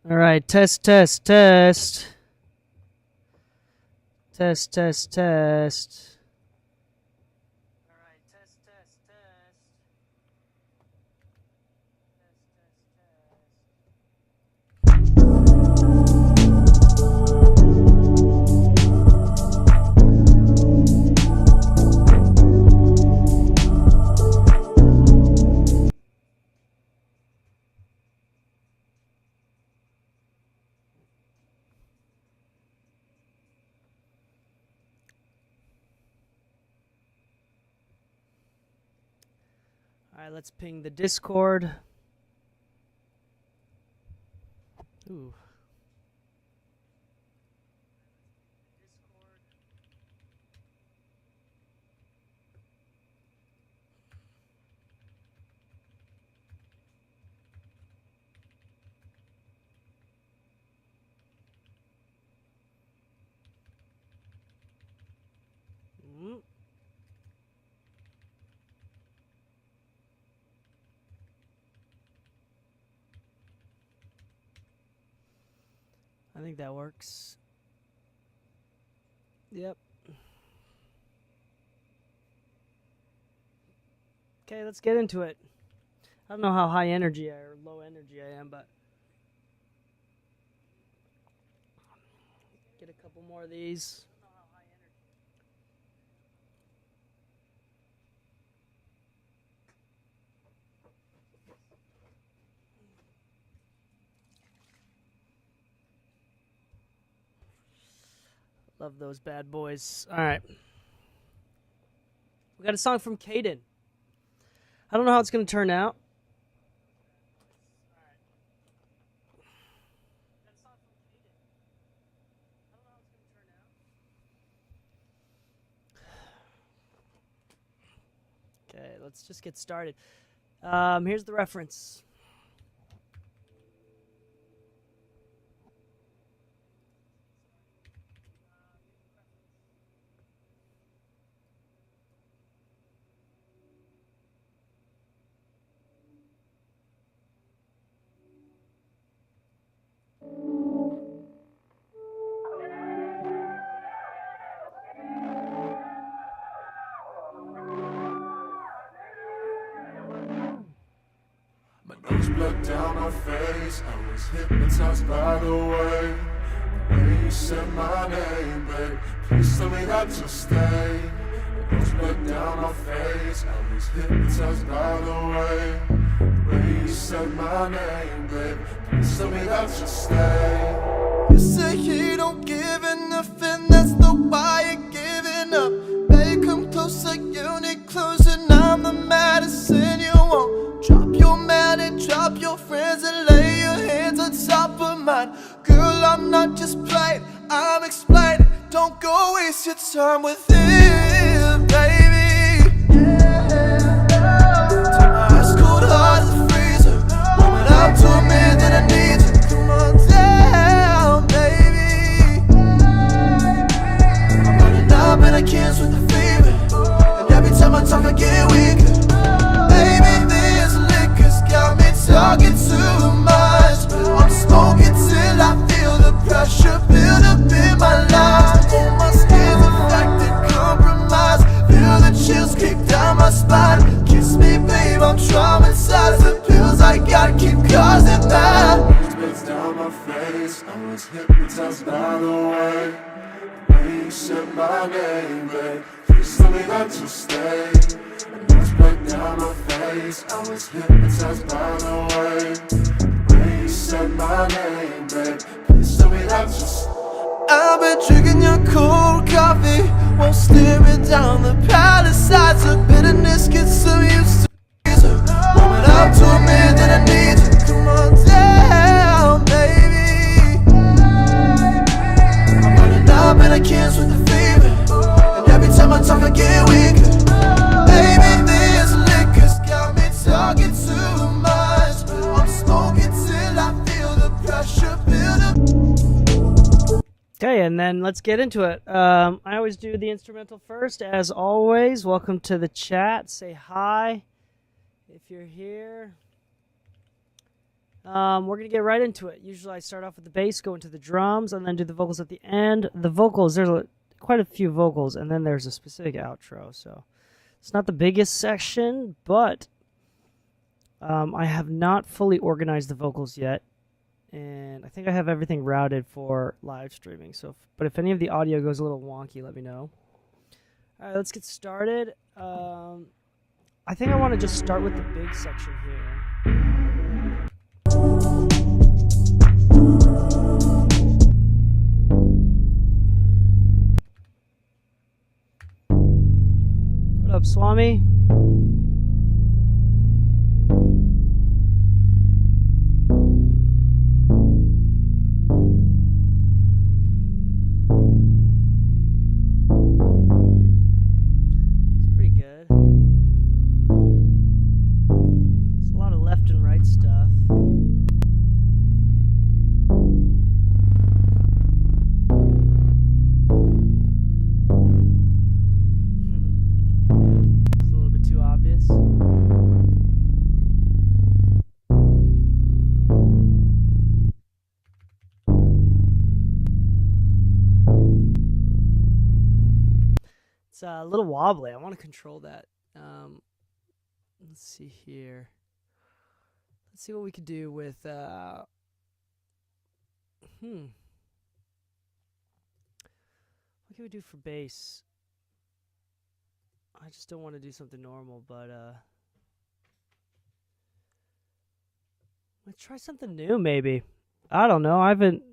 All right, test, test, test. Test, test, test. All right, test, test, test. All right, let's ping the Discord. Ooh. I think that works. Yep. Okay, let's get into it. I don't know how high energy or low energy I am, but get a couple more of these. Love those bad boys. All right. We got a song from Caden. I don't know how it's going to turn out. Okay, let's just get started. Here's the reference. Nose blood down my face, I was hypnotized by the way you said my name, babe. Please tell me that you'll stay. Nose blood down my face, I was hypnotized by the way you said my name, babe. Please tell me that you'll stay. You say you don't give enough, and that's the why you're giving up. Babe, come closer, you need closer. I'm the medicine you want. Drop your man and drop your friends and lay your hands on top of mine. Girl, I'm not just playing, I'm explaining. Don't go waste your time with him, baby. Take my ice cold heart to the freezer. Warm it up to a man that I need to. Come on down, baby. I'm running up and I can't swim the fever. And every time I talk I get weaker. Baby, this liquor's got me talking too much. I'm smoking till I feel the pressure build up in my life. All my skin's affected, compromised. Feel the chills kick down my spine. Kiss me, babe, I'm traumatized. The pills I gotta keep causing that. Blood's down my face, I was hypnotized by the way you said my name, babe. Please tell me that you'll stay. Nose blood down my face, I was hypnotized by the way you said my name, babe. Please tell me that you'll stay. I've been drinking your cold coffee while staring down the palisades. The bitterness gets so used to me. Warm it up to a man that I need to. Come on down, baby. I'm running up and I can't swim the fever. And every time I talk I get weaker. Baby, this liquor's got me talking too much. I'm smoking till I feel the pressure build up. Okay, and then let's get into it. I always do the instrumental first, as always. Welcome to the chat. Say hi if you're here. We're gonna get right into it. Usually, I start off with the bass, go into the drums, and then do the vocals at the end. The vocals, quite a few vocals, and then there's a specific outro. So it's not the biggest section, but I have not fully organized the vocals yet, and I think I have everything routed for live streaming. But if any of the audio goes a little wonky, let me know. All right, let's get started. I think I want to just start with the big section here. What up, Swami? It's pretty good. It's a lot of left and right stuff. It's a little bit too obvious. It's a little wobbly. I want to control that. Let's see here. Let's see what we could do with. What can we do for bass? I just don't want to do something normal, but let's try something new. Maybe. I don't know. I haven't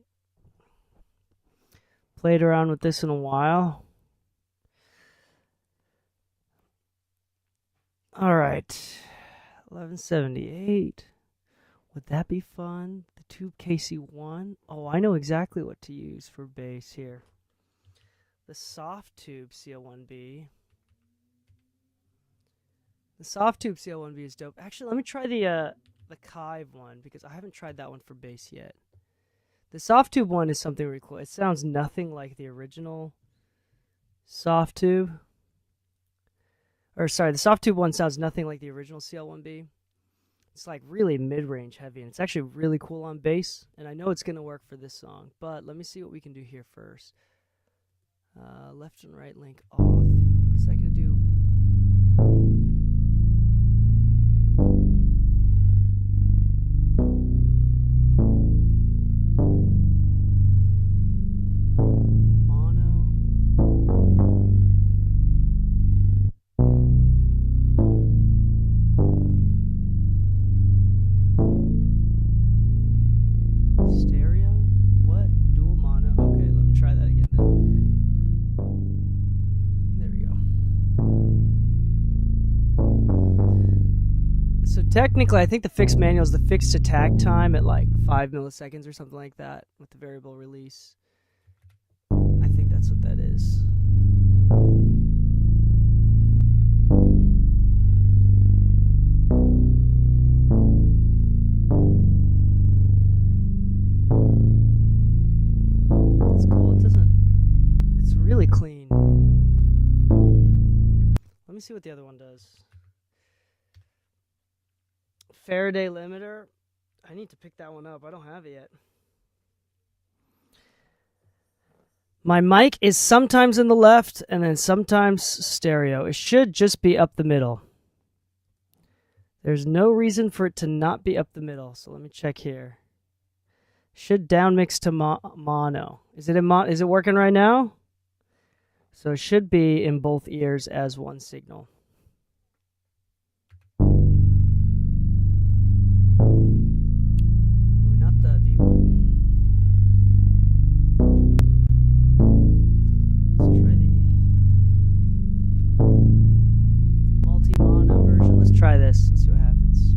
played around with this in a while. All right, 1178. Would that be fun? The Tube KC1. Oh, I know exactly what to use for bass here. The Soft Tube CL1B. The Soft Tube CL1B is dope. Actually, let me try the Kive one because I haven't tried that one for bass yet. The Soft Tube one is something really cool. It sounds nothing like the original Soft Tube. Or sorry, the Soft Tube one sounds nothing like the original CL1B. It's like really mid-range heavy, and it's actually really cool on bass. And I know it's going to work for this song, but let me see what we can do here first. Left and right link off. What is that going to do? Technically, I think the fixed manual is the fixed attack time at like 5 milliseconds or something like that with the variable release. I think that's what that is. That's cool. It's really clean. Let me see what the other one does. Faraday limiter. I need to pick that one up. I don't have it yet. My mic is sometimes in the left and then sometimes stereo. It should just be up the middle. There's no reason for it to not be up the middle. So let me check here. Should down mix to mono. Is it working right now? So it should be in both ears as one signal. Try this. Let's see what happens.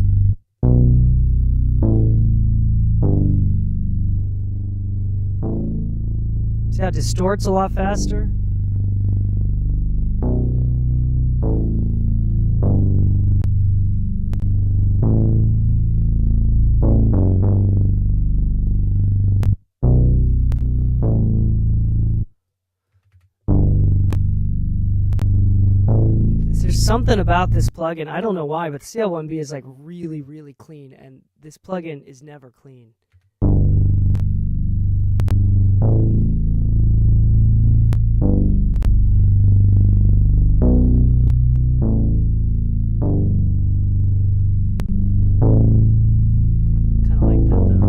See how it distorts a lot faster? something about this plugin. I don't know why, but CL1B is like really, really clean, and this plugin is never clean. Kind of like that though.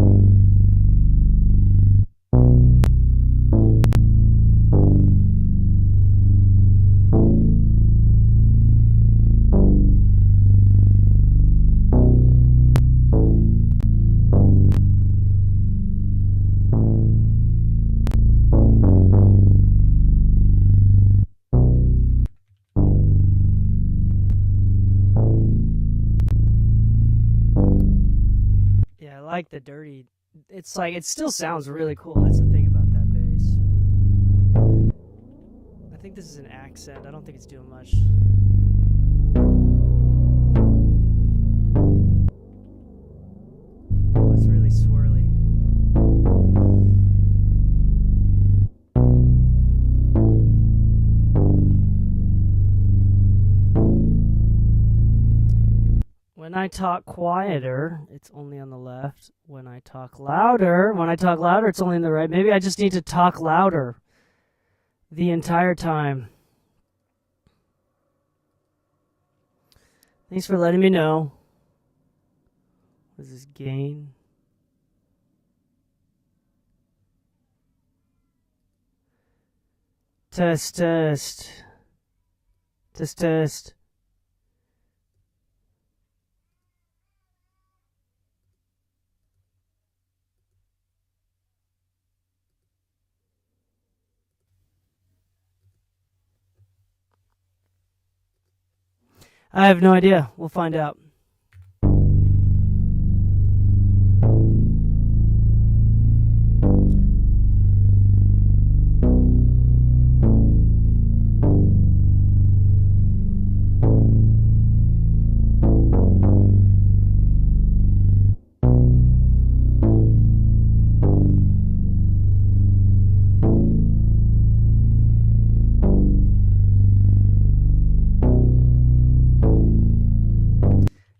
Yeah, I like the dirty. It's like, it still sounds really cool. That's the thing about that bass. I think this is an accent. I don't think it's doing much. Oh, it's really swirly. When I talk quieter, it's only on the left. When I talk louder, it's only on the right. Maybe I just need to talk louder the entire time. Thanks for letting me know. What is this, gain? Test, test. Test, test. I have no idea. We'll find out.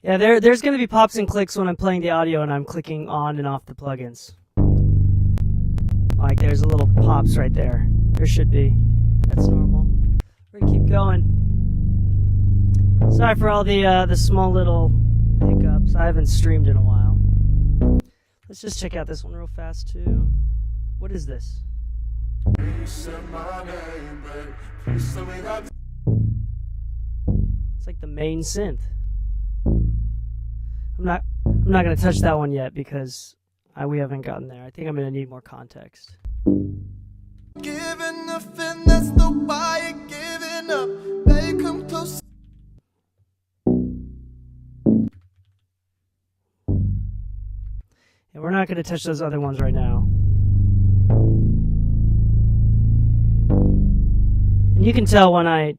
Yeah, there's going to be pops and clicks when I'm playing the audio and I'm clicking on and off the plugins. Like, there's a little pops right there. There should be. That's normal. We're going to keep going. Sorry for all the small little hiccups. I haven't streamed in a while. Let's just check out this one real fast, too. What is this? It's like the main synth. I'm not going to touch that one yet because we haven't gotten there. I think I'm going to need more context. Giving nothing, that's the why you're giving up. They come close. Yeah, we're not going to touch those other ones right now. And you can tell when I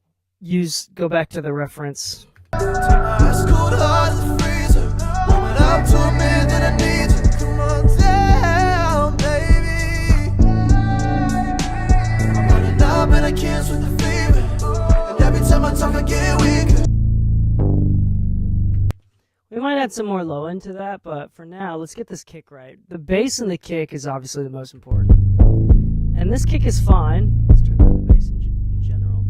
go back to the reference. Ice cold heart is a freezer. Warm it up to me that I need you. Come on down, baby. I'm running up and I can't swim the fever. And every time I talk I get weaker. We might add some more low end to that, but for now, let's get this kick right. The bass and the kick is obviously the most important. And this kick is fine. Let's turn down the bass in general.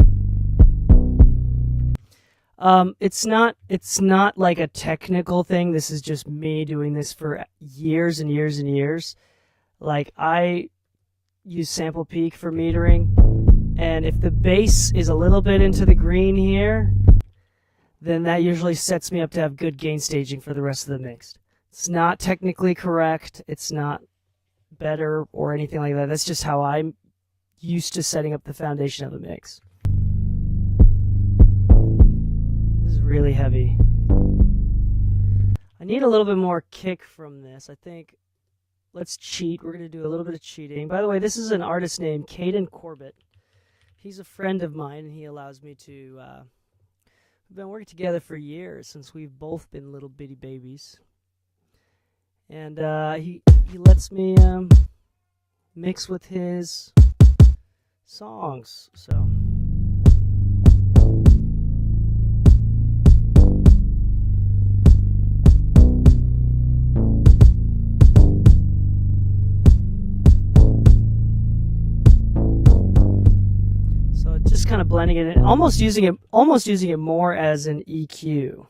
It's not like a technical thing. This is just me doing this for years and years and years. Like, I use sample peak for metering, and if the bass is a little bit into the green here, then that usually sets me up to have good gain staging for the rest of the mix. It's not technically correct. It's not better or anything like that. That's just how I'm used to setting up the foundation of a mix. This is really heavy. I need a little bit more kick from this. I think, let's cheat. We're going to do a little bit of cheating. By the way, this is an artist named Caden Corbett. He's a friend of mine, and he allows me to... We've been working together for years, since we've both been little bitty babies. And he lets me mix with his songs. So kind of blending it in, almost using it more as an EQ.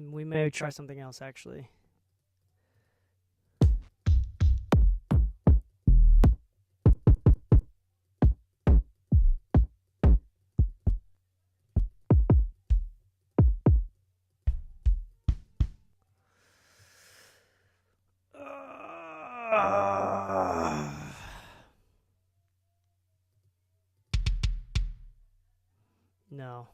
We may try something else, actually. No.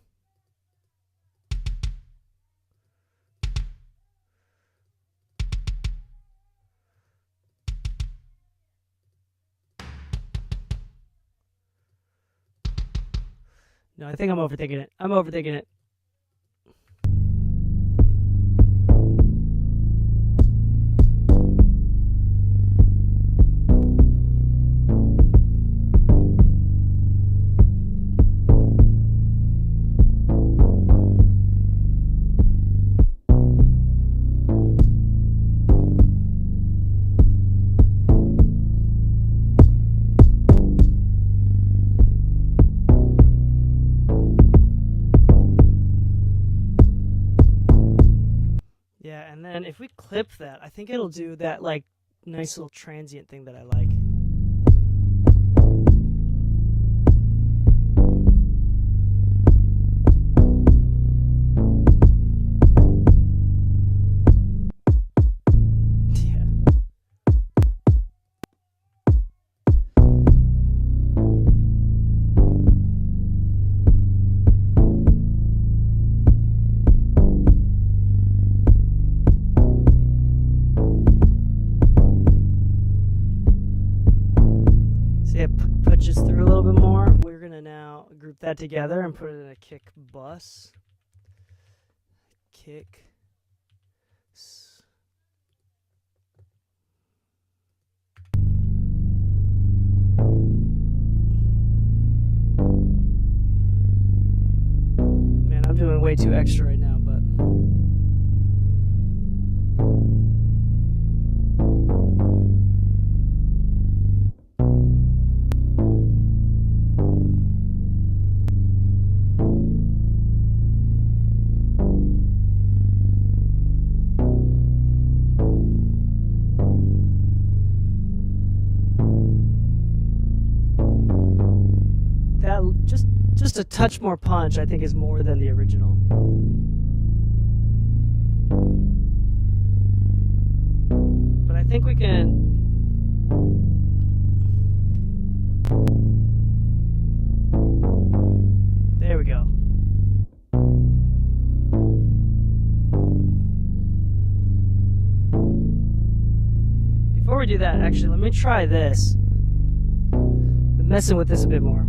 No, I think I'm overthinking it. I'm overthinking it. Yeah, and then if we clip that, I think it'll do that like nice little transient thing that I like. Yeah. See, it pushes through a little bit more. We're gonna now group that together and put it in a kick bus. Kick. Man, I'm doing way too extra right now, but that just a touch more punch, I think, is more than the original. But I think we can. There we go. Before we do that, actually, let me try this. Been messing with this a bit more.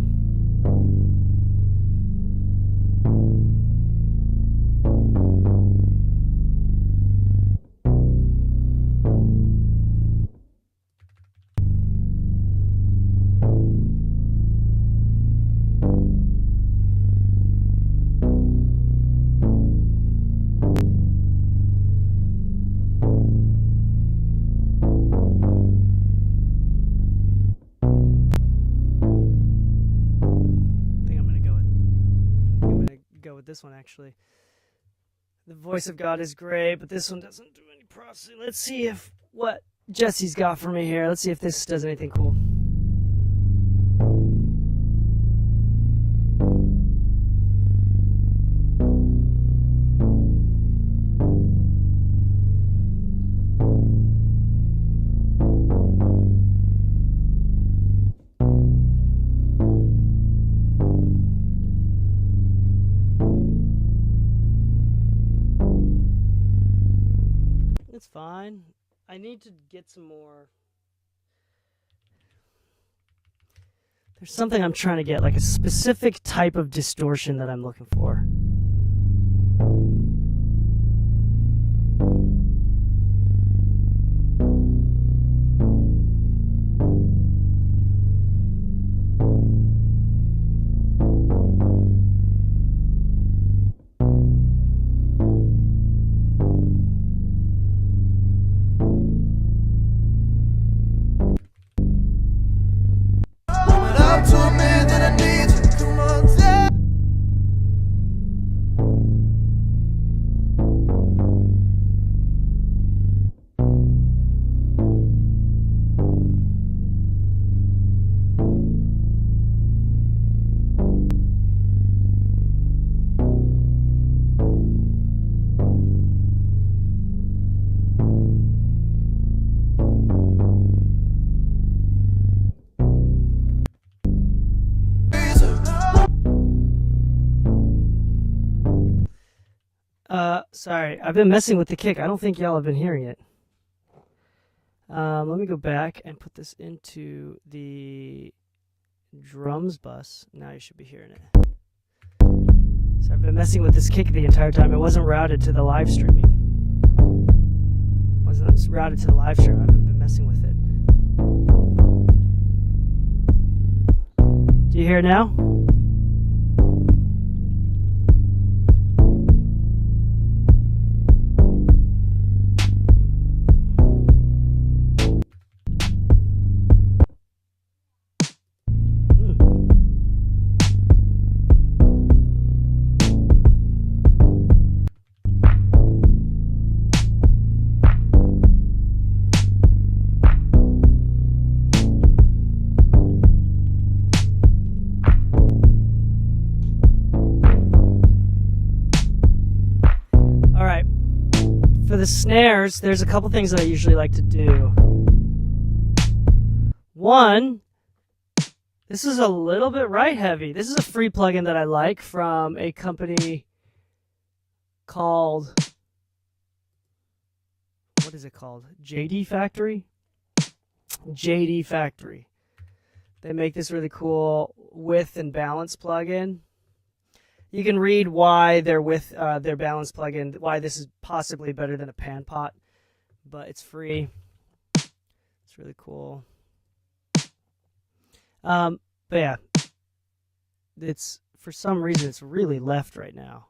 This one actually. The voice of God is great, but this one doesn't do any processing. Let's see if what Jesse's got for me here. Let's see if this does anything cool. It's fine. I need to get some more. There's something I'm trying to get, like a specific type of distortion that I'm looking for. Sorry, I've been messing with the kick. I don't think y'all have been hearing it. Let me go back and put this into the drums bus. Now you should be hearing it. So I've been messing with this kick the entire time. It wasn't routed to the live streaming. It wasn't routed to the live stream. I've been messing with it. Do you hear it now? For the snares, there's a couple things that I usually like to do. One, this is a little bit right heavy. This is a free plugin that I like from a company called, what is it called? JD Factory? JD Factory. They make this really cool width and balance plugin. You can read why they're with their balance plugin, why this is possibly better than a pan pot, but it's free. It's really cool. But yeah, it's for some reason it's really left right now.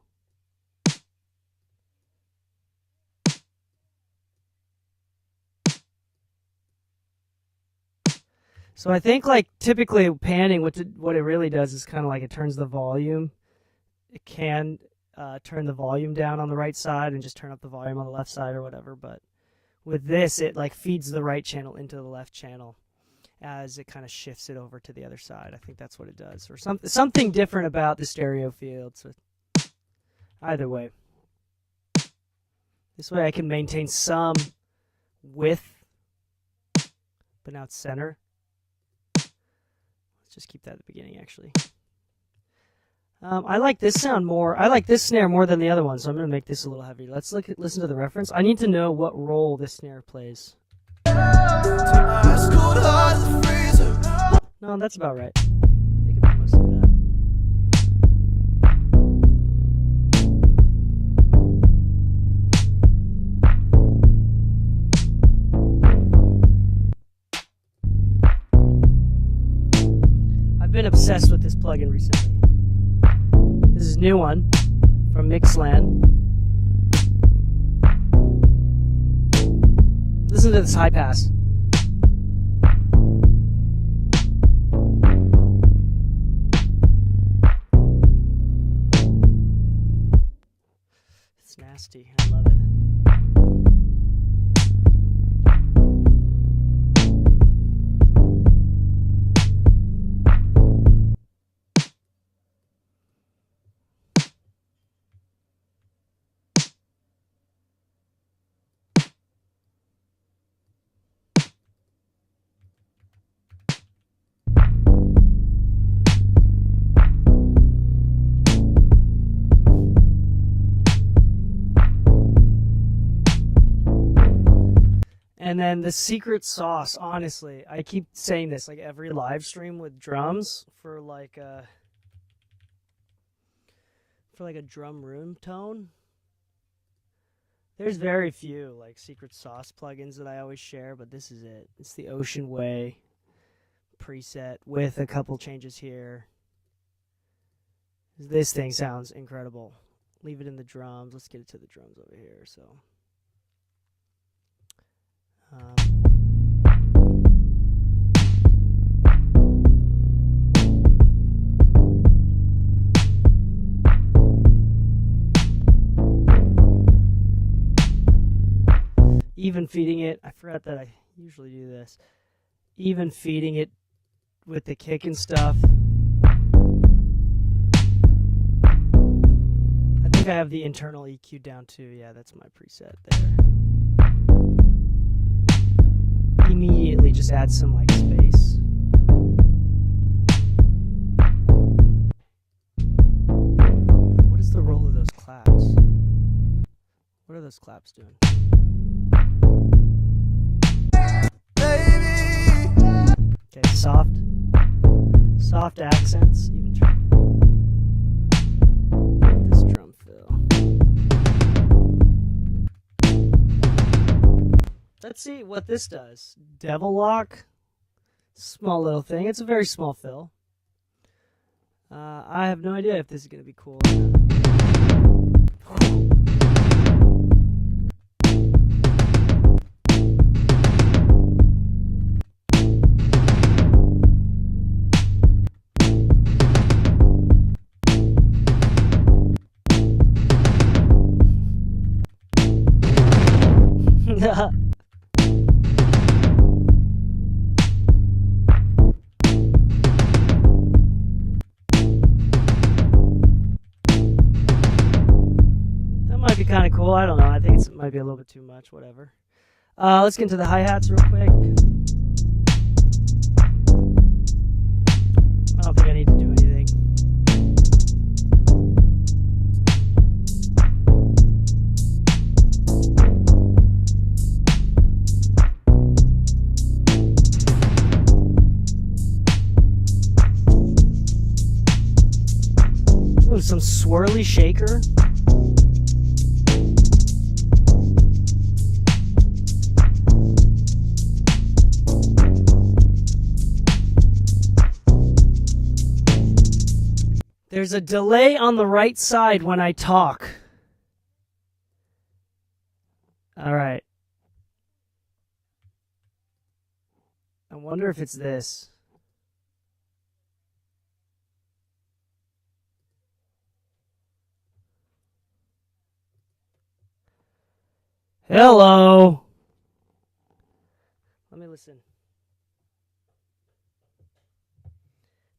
So I think like typically panning, what it really does is kind of like it turns the volume. It can turn the volume down on the right side and just turn up the volume on the left side or whatever. But with this, it like feeds the right channel into the left channel as it kind of shifts it over to the other side. I think that's what it does. Or something different about the stereo field. So either way. This way I can maintain some width, but now it's center. Let's just keep that at the beginning, actually. I like this sound more. I like this snare more than the other one, so I'm going to make this a little heavy. Let's listen to the reference. I need to know what role this snare plays. No, that's about right. They can be mostly that. I've been obsessed with this plugin recently. This is a new one from Mixland. Listen to this high pass. It's nasty. I love it. And then the secret sauce, honestly, I keep saying this like every live stream with drums for like a drum room tone. There's very few like secret sauce plugins that I always share, but this is it. It's the Ocean Way preset with a couple changes here. This thing sounds incredible. Leave it in the drums. Let's get it to the drums over here. So. Even feeding it, I forgot that I usually do this. Even feeding it with the kick and stuff. I think I have the internal EQ down too. Yeah, that's my preset there. Immediately just add some like space. What is the role of those claps? those claps doing? Baby, Okay, soft accents. Even this drum fill. Let's see what this does. Devil Lock, small little thing. It's a very small fill. I have no idea if this is gonna be cool or not. That might be kind of cool. I don't know. I think it might be a little bit too much. Whatever. Let's get into the hi-hats real quick. I don't think I need to do anything. Ooh, some swirly shaker. There's a delay on the right side when I talk. All right. I wonder if it's this. Hello. Let me listen.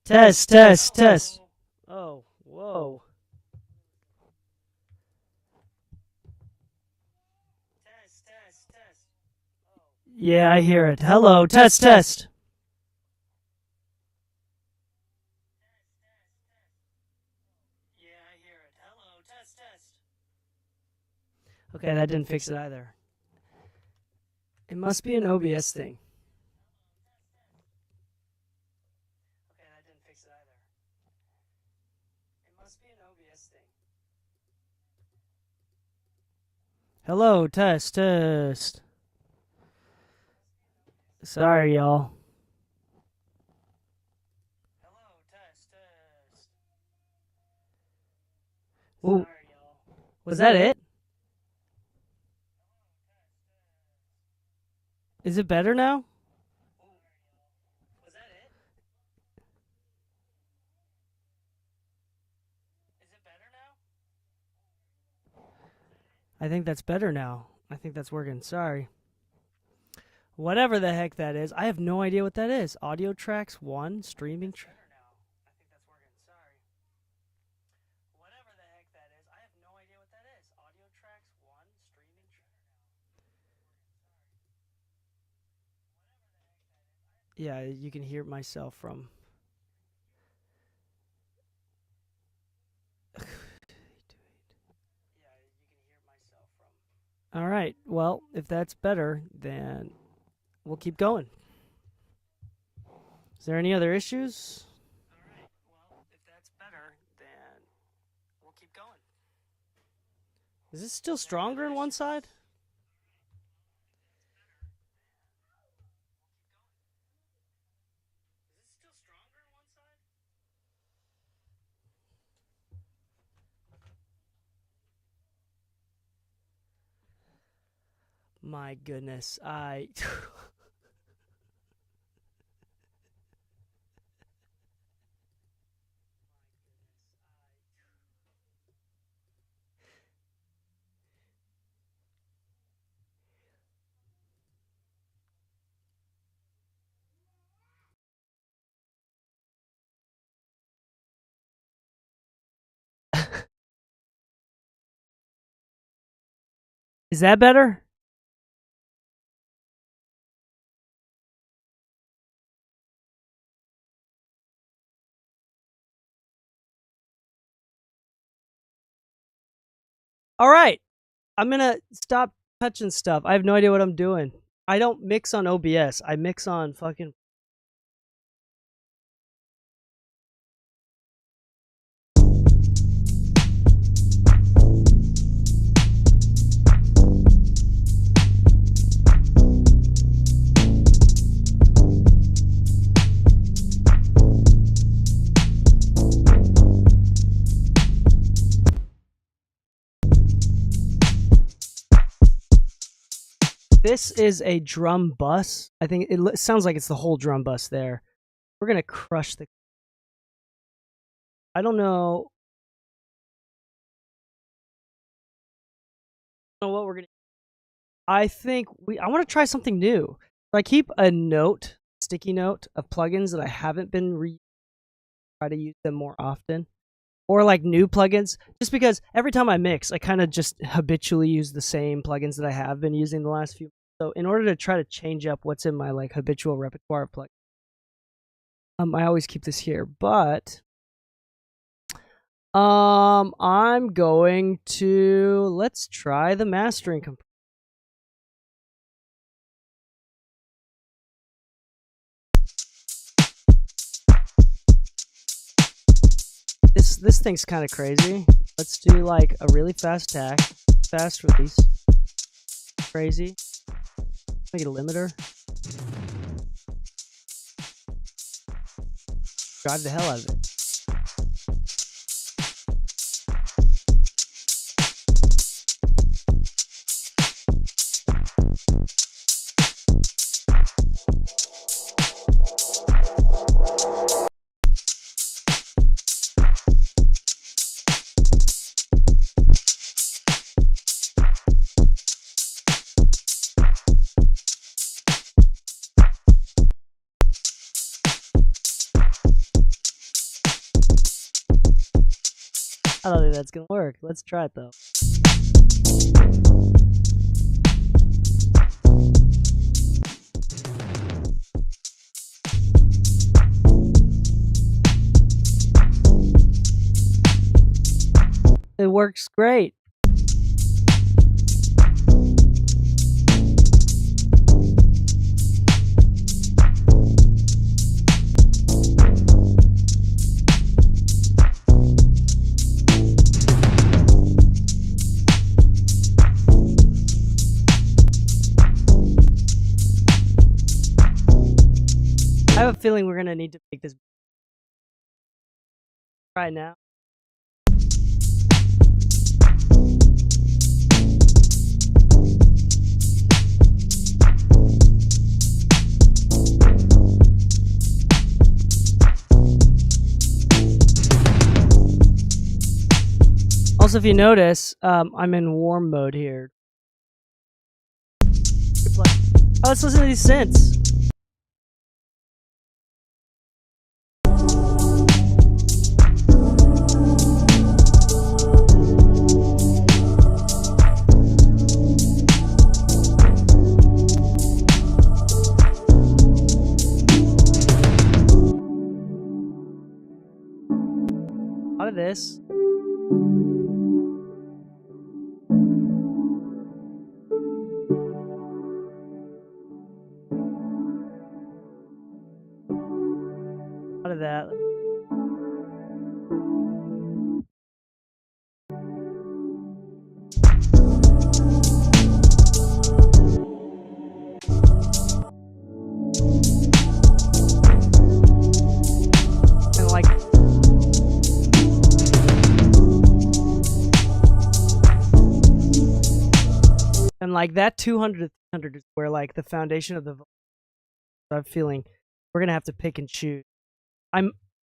Test, test, test. Oh, whoa. Test, test, test. Yeah, I hear it. Hello, test, test. Yeah, I hear it. Hello, test, test. Okay, that didn't fix it either. It must be an OBS thing. Okay, that didn't fix it either. It must be an OBS thing. Hello, test, test. Sorry, y'all. Hello, test, test. Ooh. Sorry, y'all. Was that it? Is it better now? Was that it? Is it better now? I think that's better now. I think that's working. Sorry. Whatever the heck that is. I have no idea what that is. Audio tracks 1, streaming track. I think that's working. Sorry. Whatever the heck that is. I have no idea what that is. Audio tracks 1, streaming track. Yeah, you can hear myself from. All right. Well, if that's better, then we'll keep going. Is there any other issues? All right. Well, if that's better, then we'll keep going. Is this still stronger on one side? My goodness, I. Is that better? All right. I'm gonna stop touching stuff. I have no idea what I'm doing. I don't mix on OBS. I mix on fucking. This is a drum bus. I think it sounds like it's the whole drum bus there. We're gonna crush the. I don't know. I don't know what we're gonna. I think I want to try something new. So I keep a note, sticky note of plugins that I haven't been try to use them more often, or like new plugins. Just because every time I mix, I kind of just habitually use the same plugins that I have been using the last few. So in order to try to change up what's in my like habitual repertoire of plugins, I always keep this here, but I'm going to let's try the mastering comp. This thing's kind of crazy. Let's do like a really fast tack, fast release. Crazy. Make it a limiter. Drive the hell out of it. I don't think that's gonna work. Let's try it though. It works great. I have a feeling we're gonna need to make this right now. Also, if you notice, I'm in warm mode here. Oh, let's listen to these synths. A lot of this. A lot of that. And like that 200 to 300 is where like the foundation of the I'm feeling we're gonna have to pick and choose.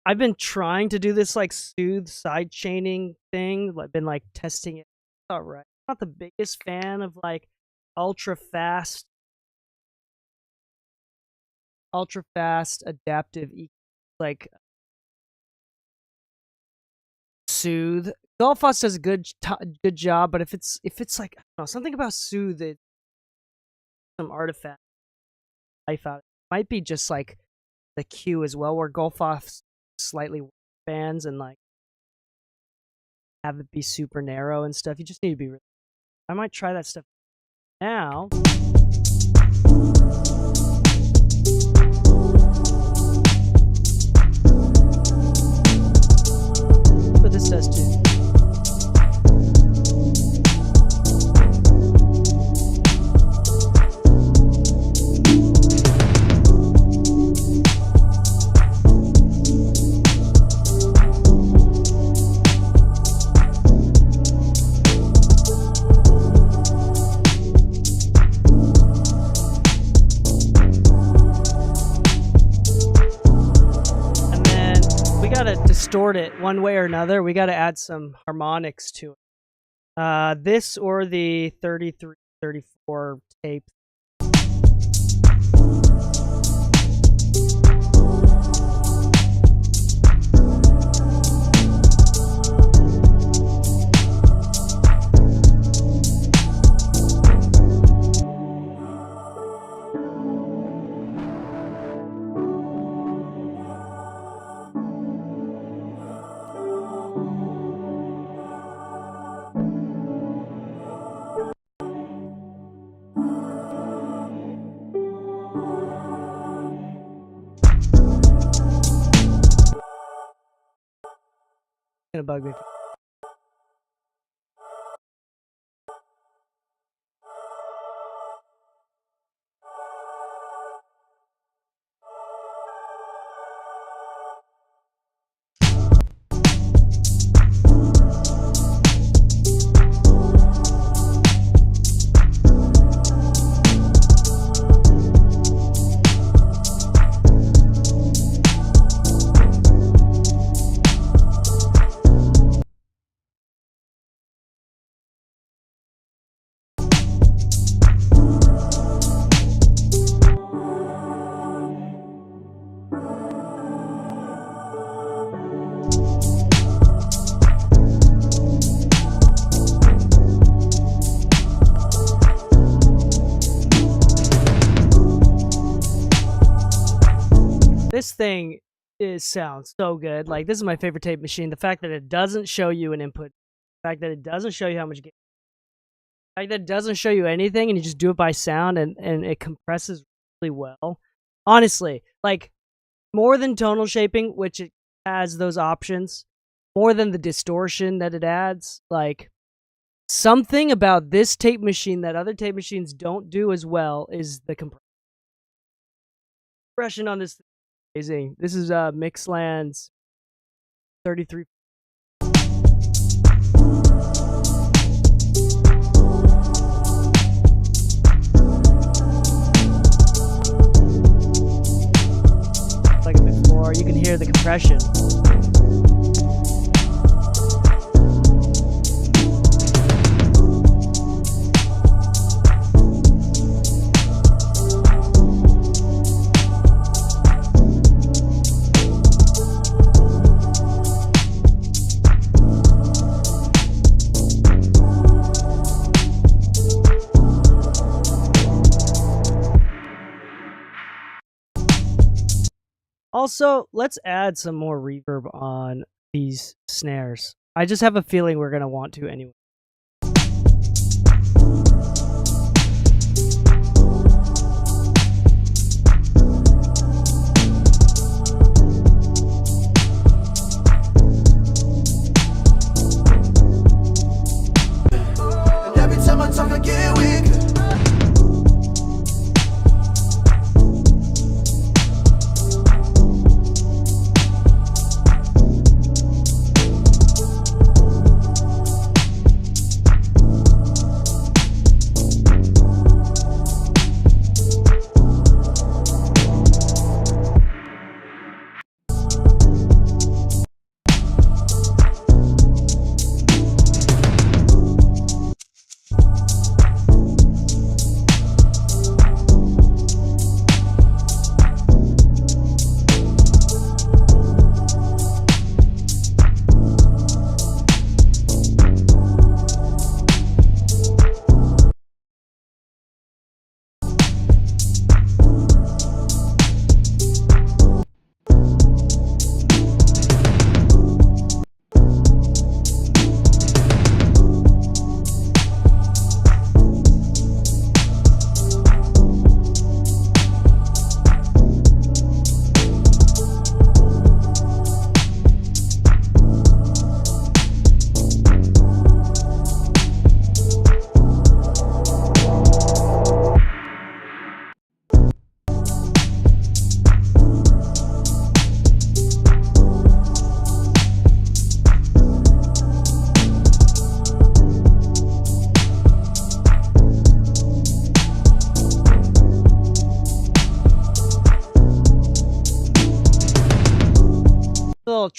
I've been trying to do this like soothe side chaining thing. I've been like testing it. It's all right. I'm not the biggest fan of like ultra fast adaptive like soothe. Golfoss does a good job, but if it's like I don't know, something about soothe, it some artifact life out. It might be just like the cue as well, where Golfoss slightly bands and like have it be super narrow and stuff. You just need to be I might try that stuff now. But this does too. Distort it one way or another. We got to add some harmonics to it. This or the 33, 34 tape. Gonna bug me. This thing sounds so good. Like, this is my favorite tape machine. The fact that it doesn't show you an input, the fact that it doesn't show you how much gain, the fact that it doesn't show you anything, and you just do it by sound, and it compresses really well. Honestly, like, more than tonal shaping, which it has those options, more than the distortion that it adds, like, something about this tape machine that other tape machines don't do as well is the compression. Compression on this. Amazing. This is Mixland's 33. Like before, you can hear the compression. Also, let's add some more reverb on these snares. I just have a feeling we're going to want to anyway. And every time I talk, I get weaker.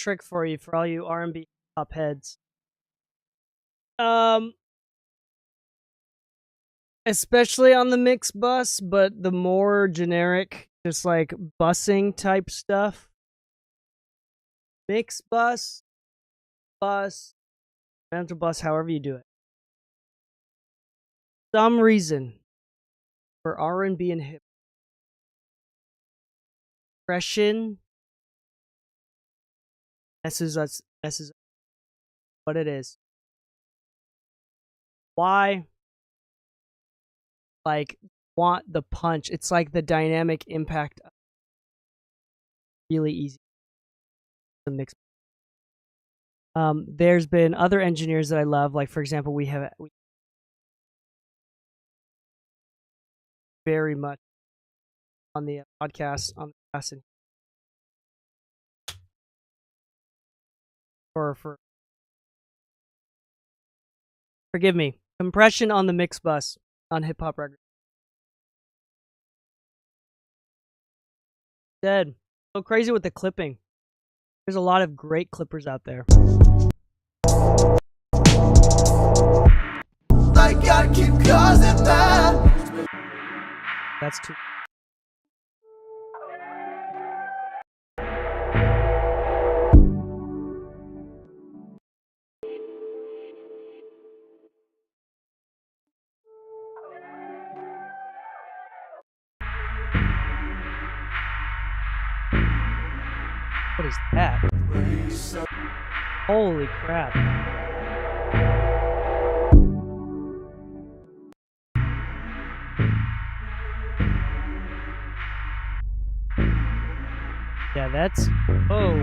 trick for you for all you R&B pop heads. Especially on the mix bus, but the more generic, just like busing type stuff. Mix bus, mental bus, however you do it. Some reason for R&B and hip compression messes what it is. Why? Like, want the punch. It's like the dynamic impact. Really easy to mix. There's been other engineers that I love. Like, for example, we very much on the podcast on the casting for forgive me, compression on the mix bus on hip hop records. Dead. So crazy with the clipping. There's a lot of great clippers out there. I gotta keep causing that. That's too. What is that? Holy crap. Yeah, that's... Oh.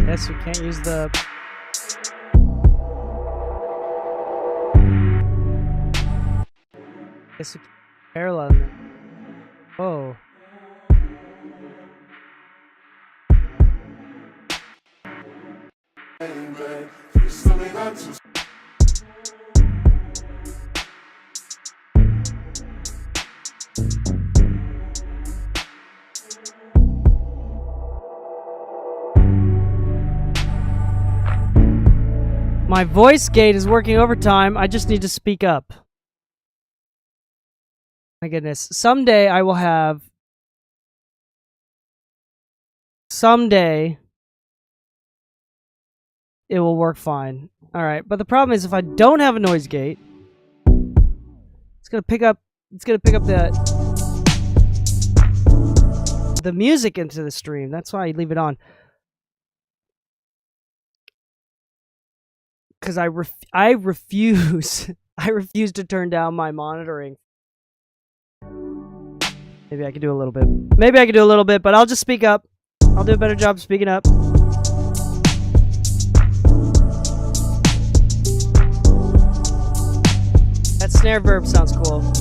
Yes, we can't use the... Guess we can't parallel them. Whoa. My voice gate is working overtime. I just need to speak up. My goodness. Someday I will have... Someday it will work fine. Alright, but the problem is if I don't have a noise gate, it's gonna pick up the music into the stream. That's why I leave it on. Because I refuse I refuse to turn down my monitoring. Maybe I can do a little bit. Maybe I can do a little bit, but I'll just speak up. I'll do a better job speaking up. That snare verb sounds cool.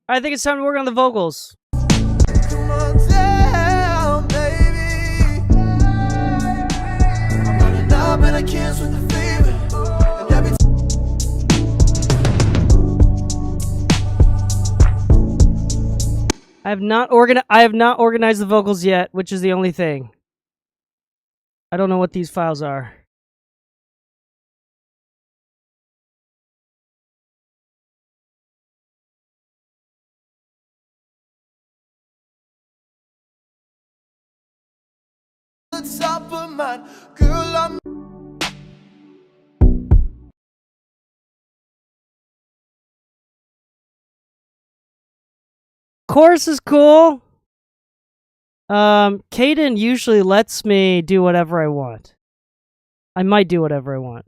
I think it's time to work on the vocals. Come on down, baby. I'm running up and I can't swim the fever. And every I have not organized the vocals yet, which is the only thing. I don't know what these files are. at the top of mine. Girl, I'm Chorus is cool. Caden usually lets me do whatever I want. I might do whatever I want.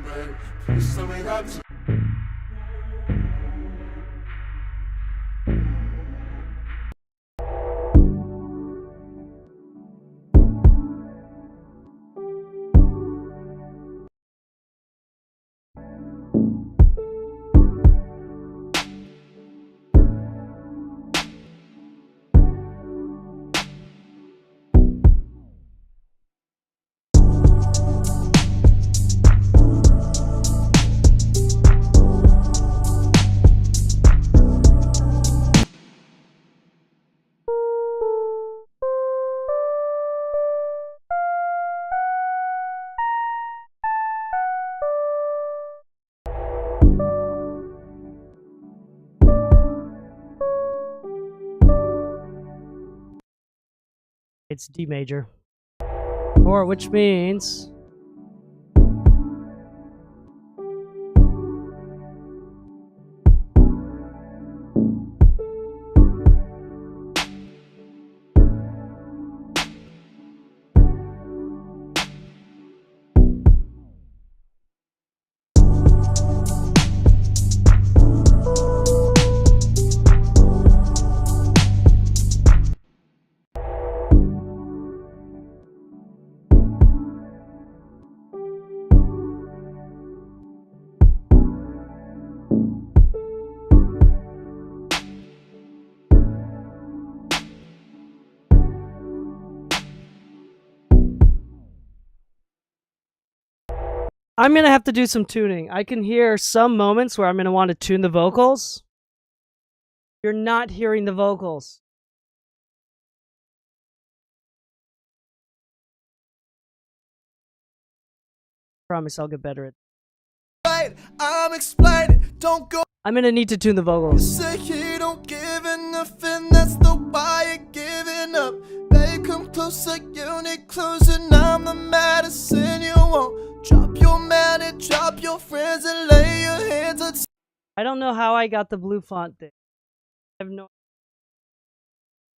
babe. Please tell me that you It's D major. Or which means I'm gonna have to do some tuning. I can hear some moments where I'm gonna want to tune the vocals. You're not hearing the vocals. Promise I'll get better at. right, I'm explaining. Don't go. I'm gonna need to tune the vocals. Say you don't give enough, and that's the why you're giving up. Babe, come closer, you need closing. I'm the medicine you want. Drop your man and drop your friends and lay your hands on. I don't know how I got the blue font thing. I have no.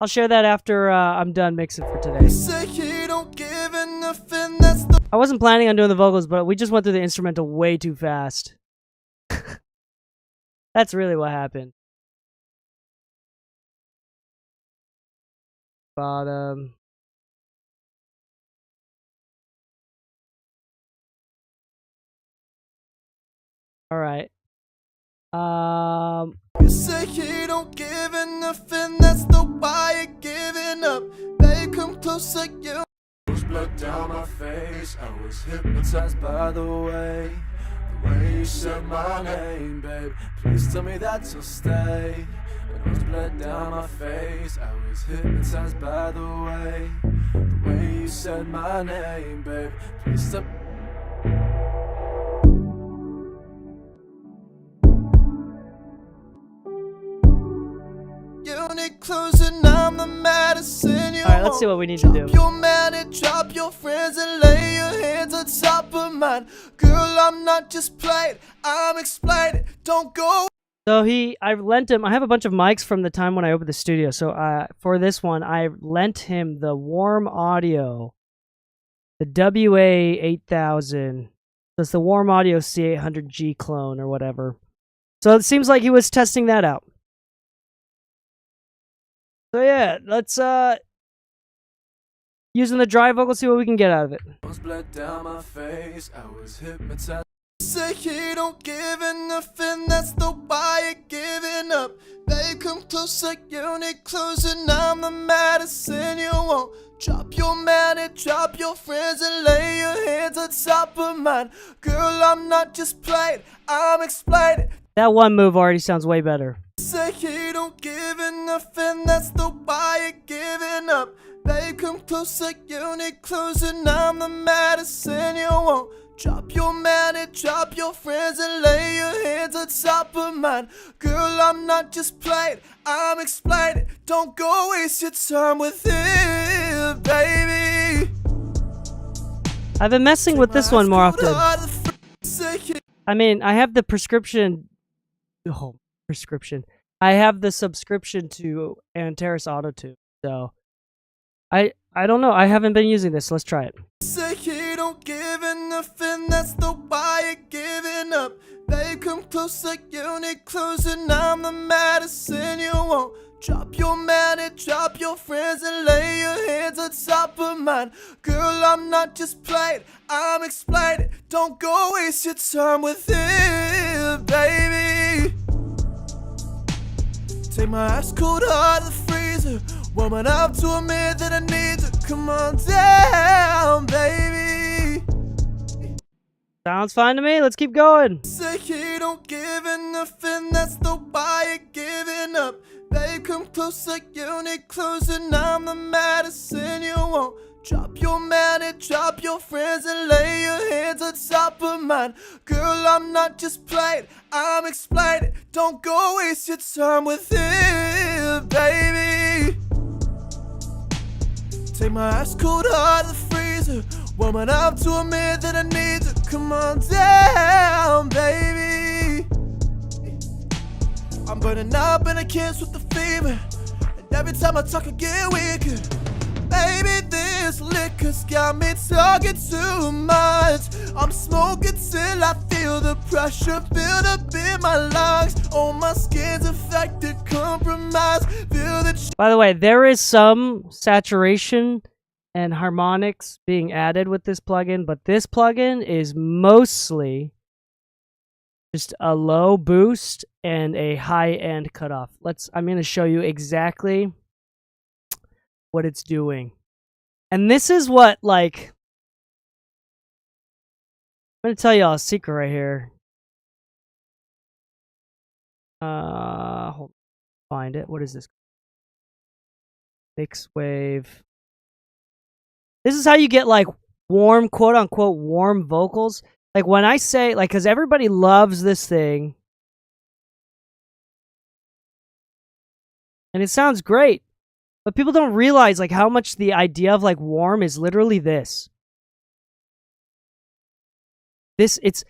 I'll share that after I'm done mixing for today. Say you don't give enough, and that's the. I wasn't planning on doing the vocals, but we just went through the instrumental way too fast. That's really what happened. Bottom. All right. You say you don't give enough, and that's the why you're giving up. Babe, come closer, you. blood down my face. I was hypnotized by the way you said my name, babe. Please tell me that you'll stay. There was blood down my face. I was hypnotized by the way you said my name, babe. Please tell. You need closing, I'm the medicine you want. Alright, let's see what we need to do. Drop your man and drop your friends and lay your hands on top of mine. Girl, I'm not just playing, I'm explaining. Don't go. So I lent him, I have a bunch of mics from the time when I opened the studio. So for this one, I lent him the Warm Audio, the WA8000. That's the Warm Audio C800G clone or whatever. So it seems like he was testing that out. So yeah, let's using the dry vocal, see what we can get out of it. Blood down my face. I was hypnotized. Say you don't give enough, and that's the why you're giving up. Babe, come closer, you need closing. I'm the medicine you want. Drop your man and drop your friends and lay your hands on top of mine. Girl, I'm not just playing, I'm explaining. That one move already sounds way better. Say you don't give enough, and that's the why you're giving up. Babe, come closer, you need closer. I'm the medicine you want. Drop your man and drop your friends and lay your hands on top of mine. Girl, I'm not just playing, I'm explaining. Don't go waste your time with it, baby. I've been messing with this one more often. I mean, I have the prescription. Oh, prescription. I have the subscription to Antares Autotune, so I don't know. I haven't been using this. Let's try it. Say you don't give enough, and that's the why you're giving up. Babe, come closer, you need closer. I'm the medicine you want. Drop your man and drop your friends and lay your hands on top of mine. Girl, I'm not just playing, I'm explaining. Don't go waste your time with it, baby. Take my ice cold out of the freezer. Woman up to admit that I need to. Come on down, baby. Sounds fine to me. Let's keep going. Say you don't give enough, and that's the why you're giving up. Babe, come closer, you need closer. I'm the medicine you want. Drop your man and drop your friends and lay your hands on top of mine. Girl, I'm not just playing, I'm explaining. Don't go waste your time with it, baby. Take my ice cold out of the freezer. Woman up to admit that I need to. Come on down, baby. I'm burning up and I can't switch the fever. And every time I talk I get weaker. Baby, this liquor's got me talking too much. I'm smoking till I feel the pressure build up in my lungs. Oh, my skin's affected, compromised. Feel the By the way, there is some saturation and harmonics being added with this plugin, but this plugin is mostly just a low boost and a high end cutoff. I'm going to show you exactly what it's doing. And this is what, like, I'm going to tell y'all a secret right here. Hold on, find it. What is this? Mix wave. This is how you get, like, warm, quote unquote, warm vocals. Like, when I say, like, because everybody loves this thing. And it sounds great. But people don't realize, like, how much the idea of, like, warm is literally this. It's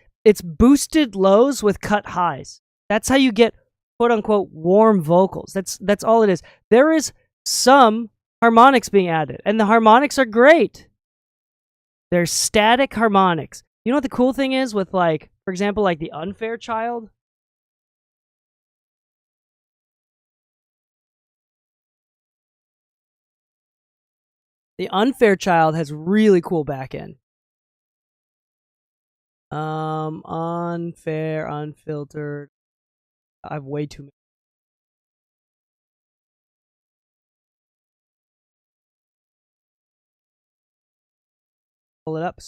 boosted lows with cut highs. That's how you get, quote unquote, warm vocals. That's all it is. There is some harmonics being added, and the harmonics are great. They're static harmonics. You know what the cool thing is with, like, for example, like the Unfair Child? The Unfair Child has really cool back end. Unfair, unfiltered. I have way too many. Pull it up.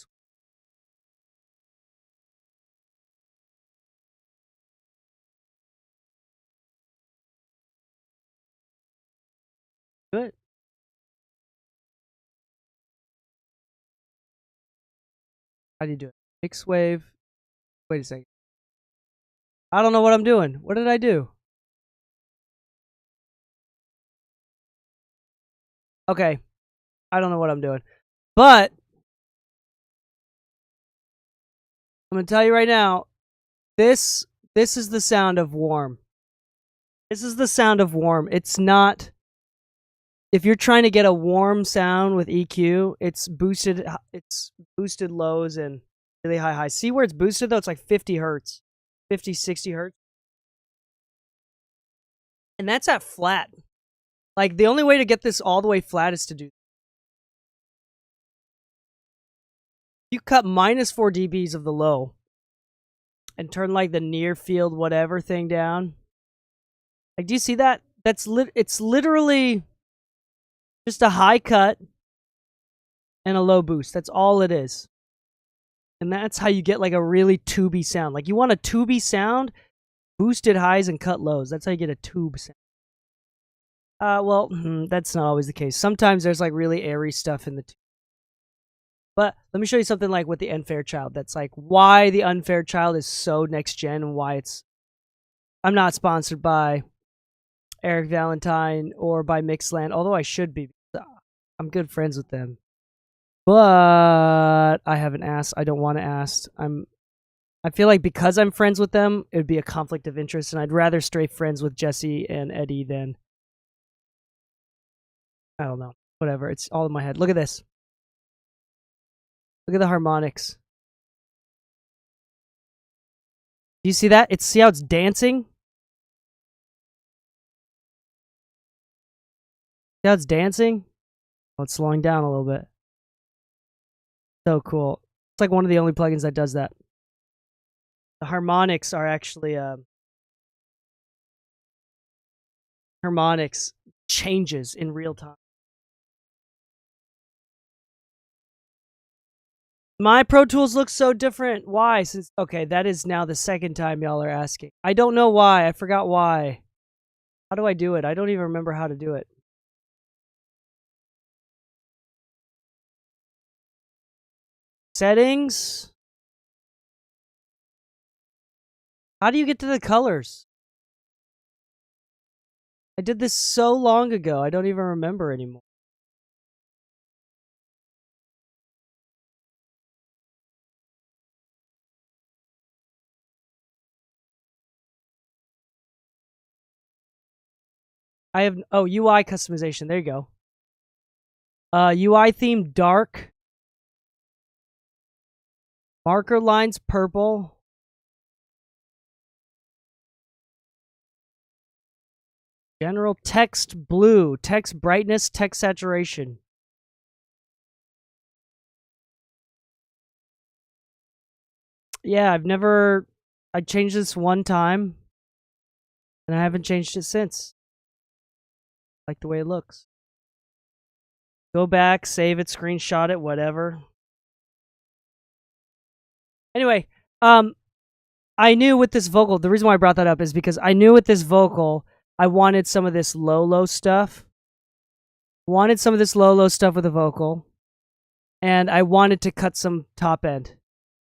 Good. How do you do it? Mix wave. Wait a second. I don't know what I'm doing. What did I do? Okay. I don't know what I'm doing. But I'm going to tell you right now, this is the sound of warm. This is the sound of warm. It's not, if you're trying to get a warm sound with EQ, it's boosted lows and really high highs. See where it's boosted though? It's like 50 hertz, 50, 60 hertz. And that's at flat. Like, the only way to get this all the way flat is to do. You cut minus 4 dBs of the low and turn, like, the near field whatever thing down. Like, do you see that? It's literally just a high cut and a low boost. That's all it is. And that's how you get like a really tubey sound. Like you want a tubey sound, boosted highs and cut lows. That's how you get a tube sound. Well, that's not always the case. Sometimes there's like really airy stuff in the tube. But let me show you something like with the Unfair Child. That's like why the Unfair Child is so next gen and why it's... I'm not sponsored by Eric Valentine or by Mixland, although I should be. I'm good friends with them. But I haven't asked. I don't want to ask. I feel like because I'm friends with them, it would be a conflict of interest, and I'd rather stay friends with Jesse and Eddie than... I don't know. Whatever. It's all in my head. Look at this. Look at the harmonics. Do you see that? See how it's dancing? See how it's dancing? Oh, it's slowing down a little bit. So cool. It's like one of the only plugins that does that. The harmonics are actually... harmonics changes in real time. My Pro Tools looks so different. Why? Okay, that is now the second time y'all are asking. I don't know why. I forgot why. How do I do it? I don't even remember how to do it. Settings. How do you get to the colors? I did this so long ago. I don't even remember anymore. I have... Oh, UI customization. There you go. UI theme dark. Marker lines purple. General text blue. Text brightness, text saturation. Yeah, I changed this one time, and I haven't changed it since. I like the way it looks. Go back, save it, screenshot it, whatever. Anyway, I knew with this vocal, the reason why I brought that up is because I knew with this vocal, I wanted some of this low stuff. Wanted some of this low stuff with the vocal. And I wanted to cut some top end.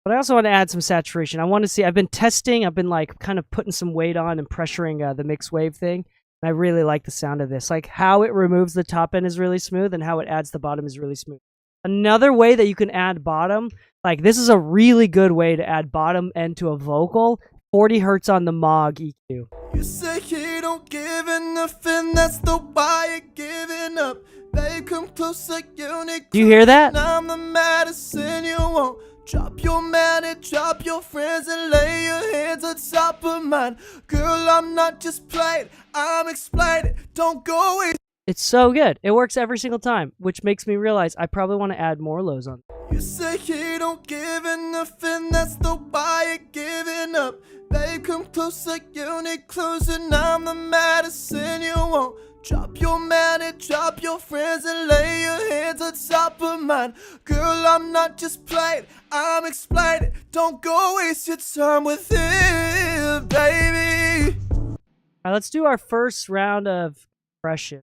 But I also want to add some saturation. I want to see, I've been testing, I've been like kind of putting some weight on and pressuring the mixed wave thing. And I really like the sound of this. Like how it removes the top end is really smooth and how it adds the bottom is really smooth. Another way that you can add bottom, like this is a really good way to add bottom end to a vocal. 40 hertz on the Moog EQ. You say you don't give enough, and that's the why you're giving up. Babe, come closer, you need. Do you hear that? I'm the medicine you want. Drop your man and drop your friends and lay your hands on top of mine. Girl, I'm not just playing, I'm explaining. Don't go away. It's so good. It works every single time, which makes me realize I probably want to add more lows on. You say you don't give enough, and that's the why you're giving up. Babe, come closer, you need closing. I'm the medicine you want. Drop your man and drop your friends and lay your hands on top of mine. Girl, I'm not just playing, I'm explaining. Don't go waste your time with him, baby. Alright, let's do our first round of compression.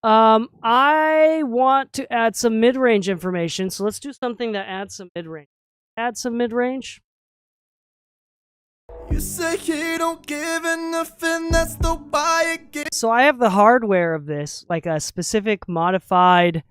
I want to add some mid-range information, so let's do something that adds some mid-range. Add some mid-range. You say you don't give enough, and that's the why you give. So I have the hardware of this, like a specific modified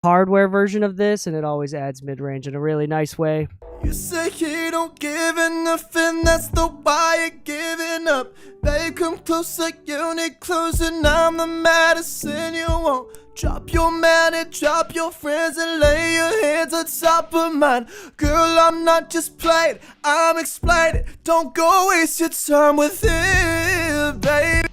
hardware version of this, and it always adds mid-range in a really nice way. You say you don't give enough, and that's the why you're giving up. Babe, come closer, you need closing. I'm the medicine you want. Drop your man and drop your friends and lay your hands on top of mine. Girl, I'm not just playing, I'm explaining. Don't go waste your time with him, baby.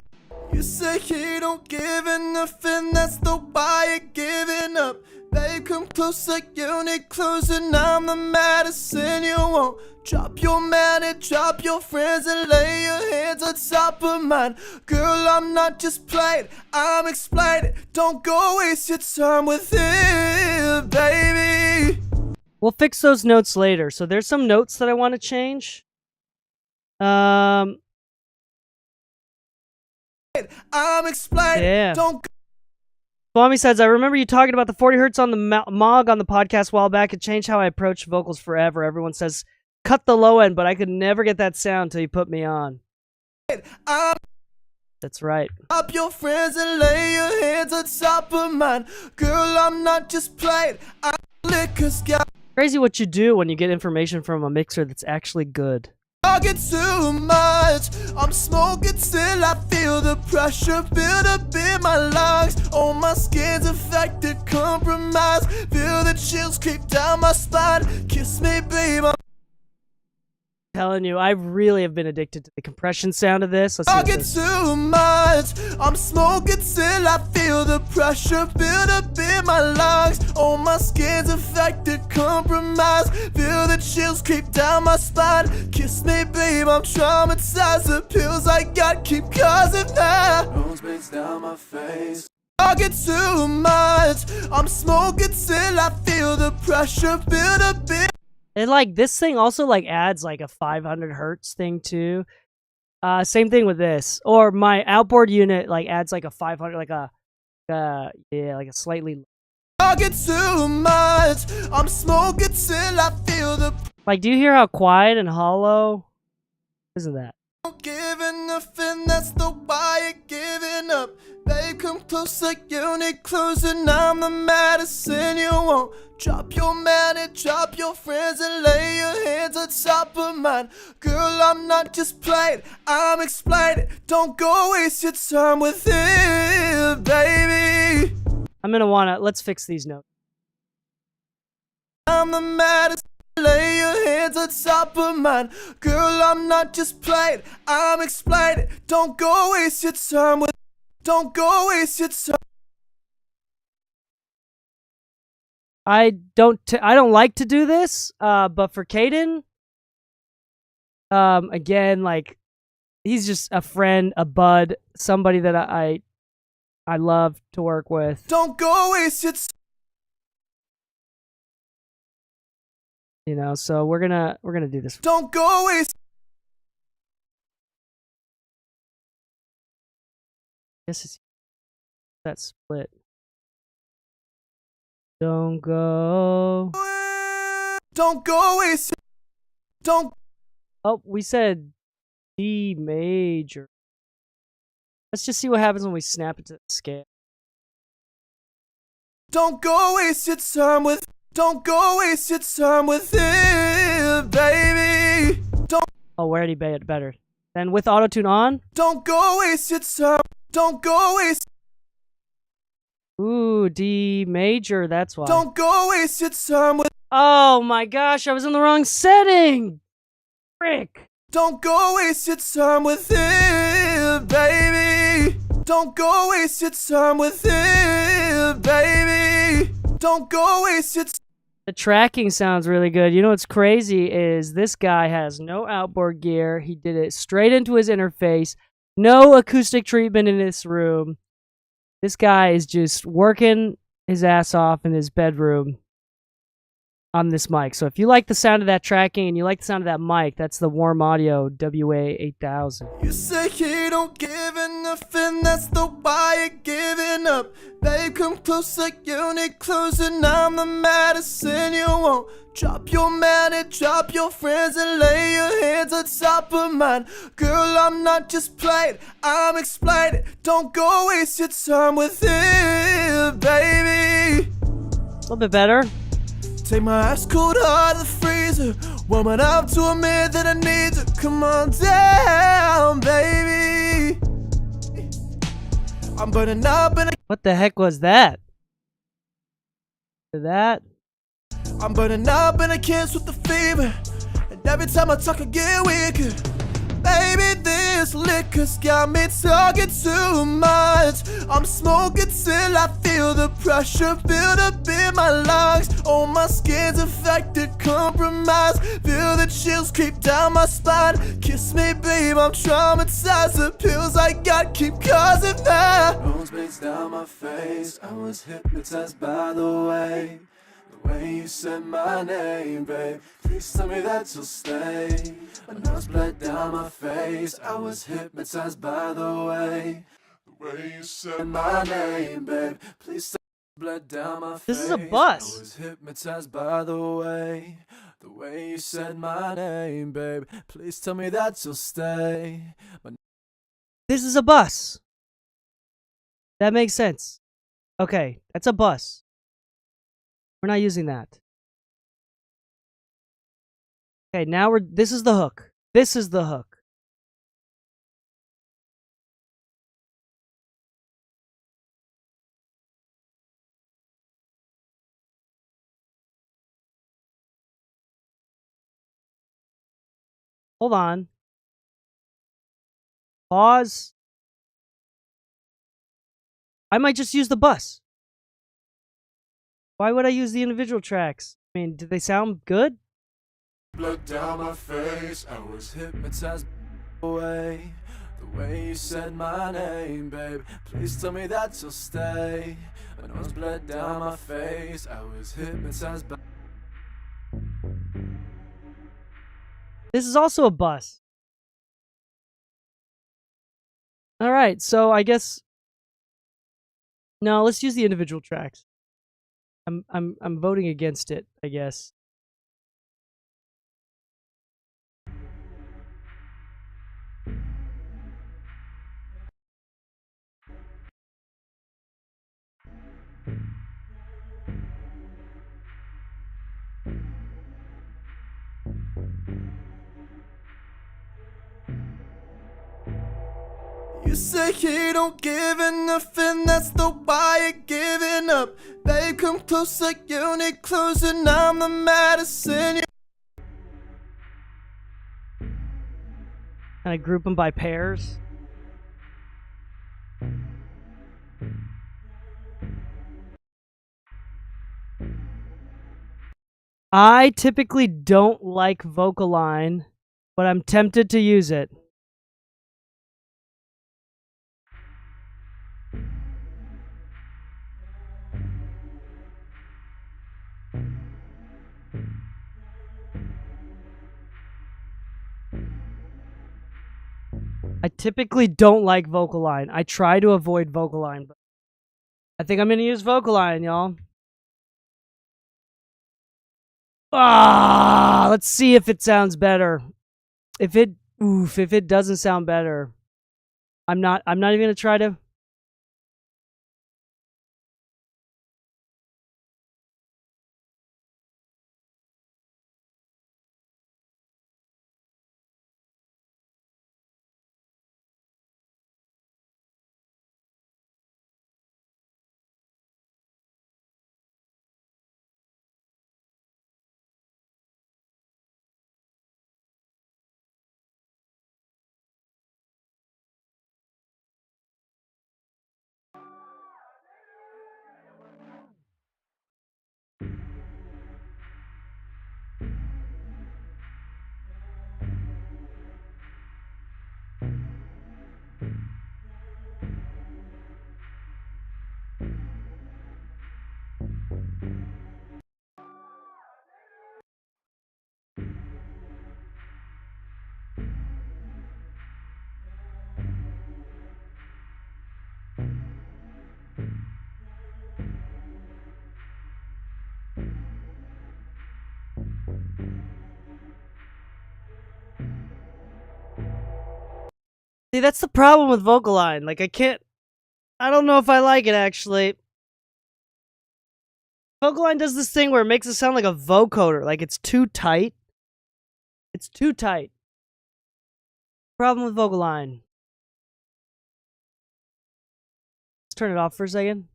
You say you don't give enough, and that's the why you're giving up. Babe, come close. closer, you need closer. I'm the medicine you want. Drop your man and drop your friends and lay your hands on top of mine. Girl, I'm not just playing, I'm explaining. Don't go waste your time with him, baby. We'll fix those notes later. So there's some notes that I want to change. I'm explaining. Yeah. Don't Swami says, I remember you talking about the 40 hertz on the Mog on the podcast a while back. It changed how I approach vocals forever. Everyone says, cut the low end, but I could never get that sound till you put me on. That's right. up your friends and lay your hands on top of mine. Girl, I'm not just playing, I'm liquor's got. Crazy what you do when you get information from a mixer that's actually good. I get too much. I'm smoking till I feel the pressure build up in my lungs. Oh, my skin's affected, compromised. Feel the chills creep down my spine. Kiss me, babe. I'm Telling you, I really have been addicted to the compression sound of this. Let's see I what get this- too much. I'm smoking till I feel the pressure build up in my lungs. Oh, my skin's affected, compromised. Feel the chills creep down my spine. Kiss me, babe, I'm traumatized. The pills I got keep causing that. Nose breaks down my face. I get too much. I'm smoking till I feel the pressure build up in. And like this thing also like adds like a 500 hertz thing too. Same thing with this. Or my outboard unit like adds like a 500, like a like a slightly. I get too much. I'm smoking till I feel the. Like, do you hear how quiet and hollow? Isn't that? Giving nothing, that's the why you're giving up. Babe, come closer, you need closer. I'm the medicine you want. Drop your man and drop your friends and lay your hands on top of mine. Girl, I'm not just playing, I'm explaining. Don't go waste your time with him, baby. I'm gonna wanna, let's fix these notes. I'm the medicine. Lay your hands on top of mine. Girl, I'm not just playing, I'm explaining. Don't go waste your time with. Don't go waste your time. I don't like to do this, but for Caden, again, like, he's just a friend, a bud, somebody that I love to work with. Don't go waste your time. You know, so we're gonna do this. Don't go waste. This is that split. Don't go. Don't go waste. Don't. Oh, we said D major. Let's just see what happens when we snap it to the scale. Don't go waste your time with. Don't go waste your time with him, baby. Don't. Oh, we already made it better. Then with auto-tune on. Don't go waste your time. Don't go waste. Ooh, D major, that's why. Don't go waste your time with. Oh my gosh, I was in the wrong setting! Frick! Don't go waste your time with him, baby. Don't go waste your time with him, baby. Don't go waste your time. The tracking sounds really good. You know what's crazy is this guy has no outboard gear. He did it straight into his interface. No acoustic treatment in this room. This guy is just working his ass off in his bedroom on this mic. So if you like the sound of that tracking and you like the sound of that mic, that's the Warm Audio WA8000. You say you don't give enough, and that's the why you're giving up. Babe, come closer, you need closer. I'm the medicine you want. Drop your man and drop your friends and lay your hands on top of mine. Girl, I'm not just playing, I'm explaining. Don't go waste your time with him, baby. A little bit better. Take my ice cold heart to the freezer. Woman up to a man that I need to. Come on down, baby. I'm burning up and What the heck was that? That? I'm burning up and I can't sweat the fever. And every time I talk I get weaker. Baby, this liquor's got me talking too much. I'm smoking till I feel the pressure build up in my lungs. Oh, my skin's affected, compromised. Feel the chills creep down my spine. Kiss me, babe, I'm traumatized. The pills I got keep causing that. Bones bleeds down my face. I was hypnotized by the way you said my name, babe. Please tell me that you'll stay. My nose bled down my face. I was hypnotized by the way you said my name, babe. Please tell me bled down my face. This is a I bus. was hypnotized by the way you said my name, babe. Please tell me that you'll stay. This is a bus. That makes sense. Okay, that's a bus. We're not using that. Okay, now this is the hook. This is the hook. Hold on. Pause. I might just use the bus. Why would I use the individual tracks? I mean, do they sound good? Blood down my face. I was hypnotized by the way you said my name, babe. Please tell me that you'll stay. My nose bled down my face. I was hypnotized by. This is also a bus. All right, so I guess no. Let's use the individual tracks. I'm voting against it, I guess. You say you don't give enough, and that's the why you're giving up. Babe, come closer, you need closing. I'm the medicine. Kind of group them by pairs. I typically don't like Vocaline, but I'm tempted to use it. I typically don't like Vocaline. I try to avoid Vocaline, but I think I'm gonna use Vocaline, y'all. Let's see if it sounds better. If it doesn't sound better, I'm not even gonna try to. See, that's the problem with Vocaline. Like, I don't know if I like it, actually. Vocaline does this thing where it makes it sound like a vocoder. Like, it's too tight. It's too tight. Problem with Vocaline. Let's turn it off for a second.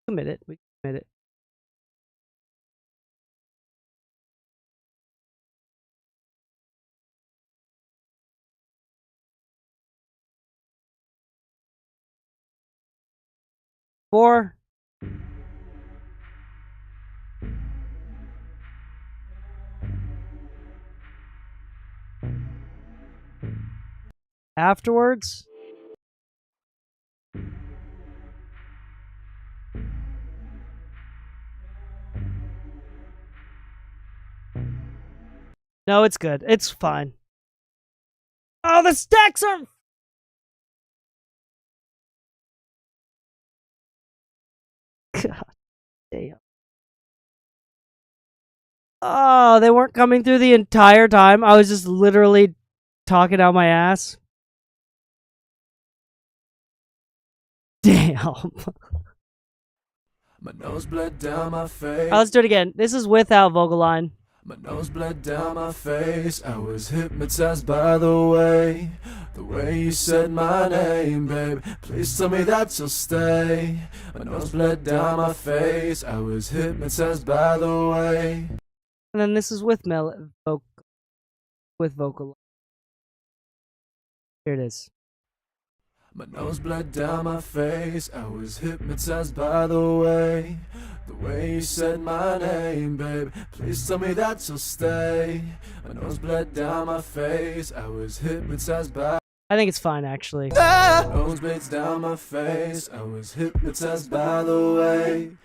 Commit it. We commit it. before. Afterwards. No, it's good. It's fine. Oh, the stacks are... God damn. Oh, they weren't coming through the entire time. I was just literally talking out my ass. Damn. My nose bled down my face. Let's do it again. This is without vocal line. My nose bled down my face. I was hypnotized by the way you said my name, babe. Please tell me that you'll stay. My nose bled down my face. I was hypnotized by the way. And then this is with vocal line. Here it is. My nose bled down my face. I was hypnotized by the way you said my name, babe. Please tell me that you'll stay. My nose bled down my face. I was hypnotized by... I think it's fine, actually. My nose bled down my face. I was hypnotized by the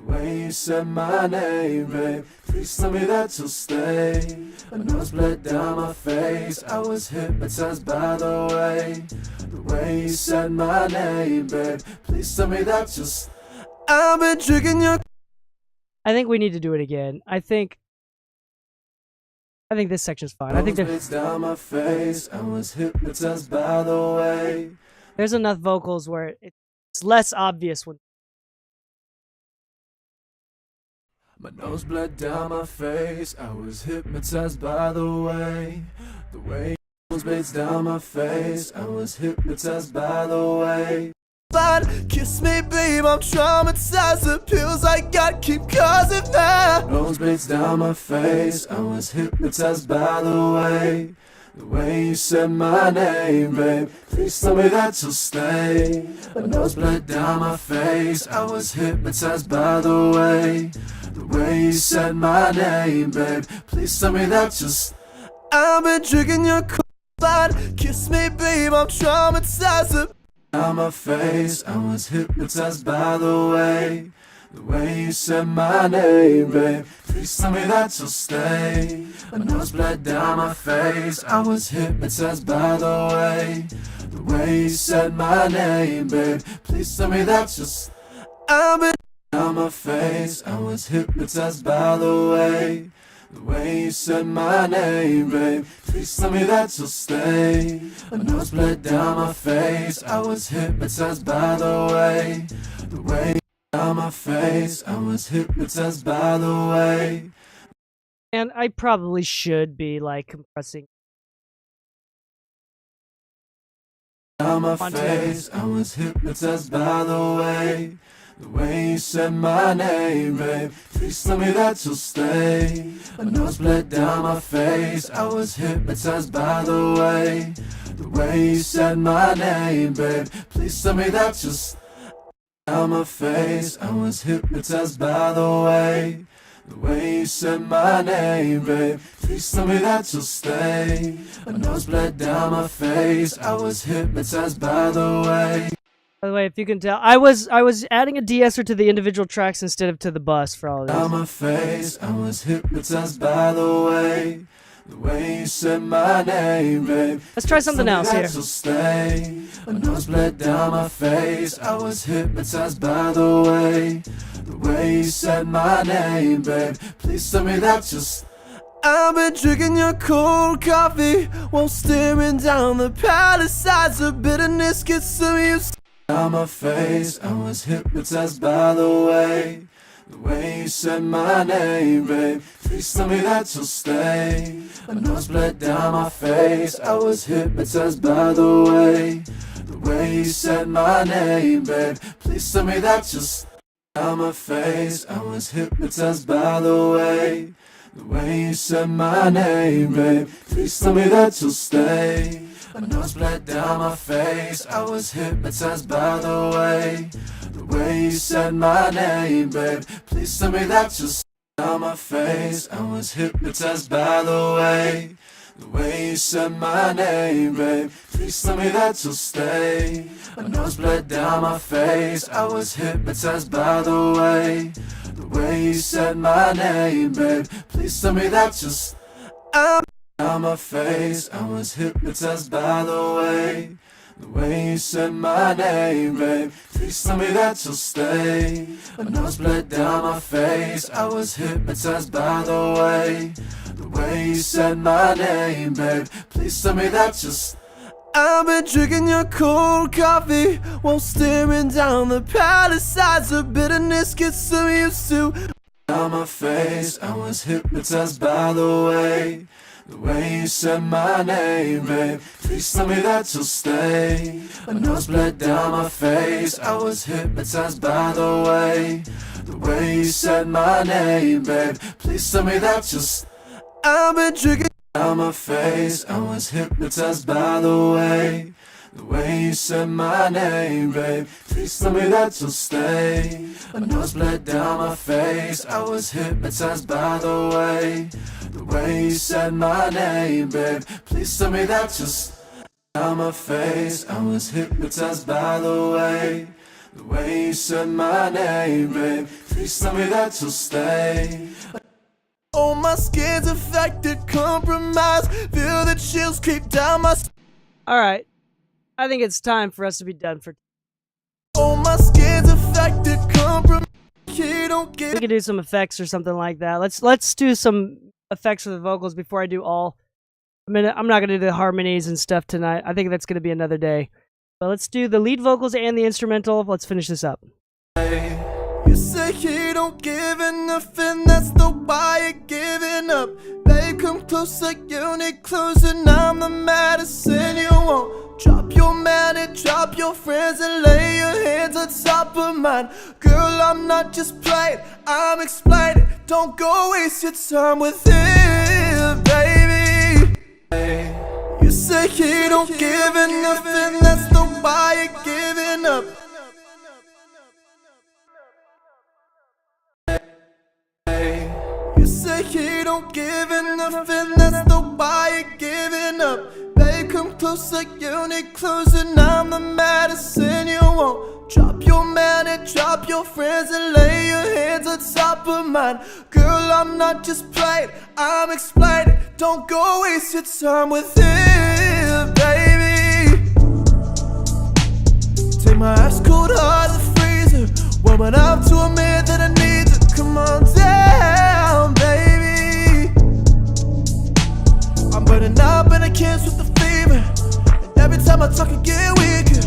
way you said my name, babe. Please tell me that you'll stay. My nose bled down my face. I was hypnotized by the way you said my name, babe. Please tell me that you'll stay. I've been drinking your... I think we need to do it again. I think this section's fine. I think down my face. I was hypnotized by the way. There's enough vocals where it's less obvious when... My nose bled down my face. I was hypnotized by the way nose blades down my face. I was hypnotized by the way. Kiss me, babe, I'm traumatized. The pills I got keep causing that. Nose blades down my face. I was hypnotized by the way you said my name, babe. Please tell me that you'll stay. A nose bled down my face. I was hypnotized by the way you said my name, babe. Please tell me that you'll stay. I've been drinking your cold blood. Kiss me, babe, I'm traumatized. Down my face. I was hypnotized by the way you said my name, babe. Please tell me that you'll stay. A nose bled down my face. I was hypnotized by the way you said my name, babe. Please tell me that you'll stay. I've been down my face. I was hypnotized by the way you said my name, babe. Please tell me that you'll stay. A nose bled down my face. I was hypnotized by the way down my face. I was hypnotized by the way. And I probably should be like compressing. Down my face. I was hypnotized by the way you said my name, babe. Please tell me that you'll stay. A nose bled down my face. I was hypnotized by the way you said my name, babe. Please tell me that you'll stay. Down my face. I was hypnotized by the way you said my name, babe. Please tell me that you'll stay. A nose bled down my face. I was hypnotized by the way. By the way, if you can tell, I was adding a de-esser to the individual tracks instead of to the bus for all of Down this. my face. I was hypnotized by the way you said my name, babe. Let's try something else here. You'll stay. A nose bled down my face. I was hypnotized by the way you said my name, babe. Please tell me that you'll stay. I've been drinking your cold coffee while staring down the palisades of bitterness. Gets to me. Down my face. I was hypnotized by the way you said my name, babe. Please tell me that you'll stay. A nose bled down my face. I was hypnotized by the way you said my name, babe. Please tell me that you'll stay. Down my face. I was hypnotized by the way you said my name, babe. Please tell me that you'll stay. A nose bled down my face. I was hypnotized by the way way you said my name, babe. Please tell me that you'll stay on my face. I was hypnotized by the way you said my name, babe. Please tell me that you'll stay. My nose bled down my face. I was hypnotized by the way you said my name, babe. Please tell me that you'll stay. I'm on my face. I was hypnotized by the way you said my name, babe. Please tell me that you'll stay. My nose bled down my face. I was hypnotized by the way you said my name, babe. Please tell me that you'll stay. I've been drinking your cold coffee while staring down the palisades of bitterness. Get so used to on my face. I was hypnotized by the way you said my name, babe. Please tell me that you'll stay. My nose bled down my face. I was hypnotized by the way you said my name, babe. Please tell me that you'll stay. I've been drinking down my face. I was hypnotized by the way you said my name, babe. Please tell me that you'll stay. My nose bled down my face. I was hypnotized by the way you said my name, babe. Please tell me that you'll stay. Down my face. I was hypnotized by the way you said my name, babe. Please tell me that you'll stay. Oh, my skin's affected, compromised. Feel the chills creep down my. Alright. I think it's time for us to be done for. Oh, my skin's affected, compromised. Don't We get. could do some effects or something like that. Let's do some effects for the vocals before I do all. I mean, I'm not gonna do the harmonies and stuff tonight. I think that's gonna be another day. But let's do the lead vocals and the instrumental. Let's finish this up. You say you don't give enough, and that's the why you're giving up. Babe, come closer, you need closing. I'm the medicine you want. Drop your man and drop your friends and lay your hands on top of mine. Girl, I'm not just playing, I'm explaining. Don't go waste your time with him, baby. You say you don't give enough, and that's the why you're giving up. You say you don't give enough, and that's the why you're giving up. Babe, come closer, you need closing. I'm the medicine you want. Drop your man and drop your friends and lay your hands on top of mine. Girl, I'm not just playing, I'm explaining. Don't go waste your time with him, baby. Take my ice cold heart to the freezer. Woman, I'm to a man that I need to. Come on down, baby. I'm burning up and I can't with the fever. And every time I talk I get weaker.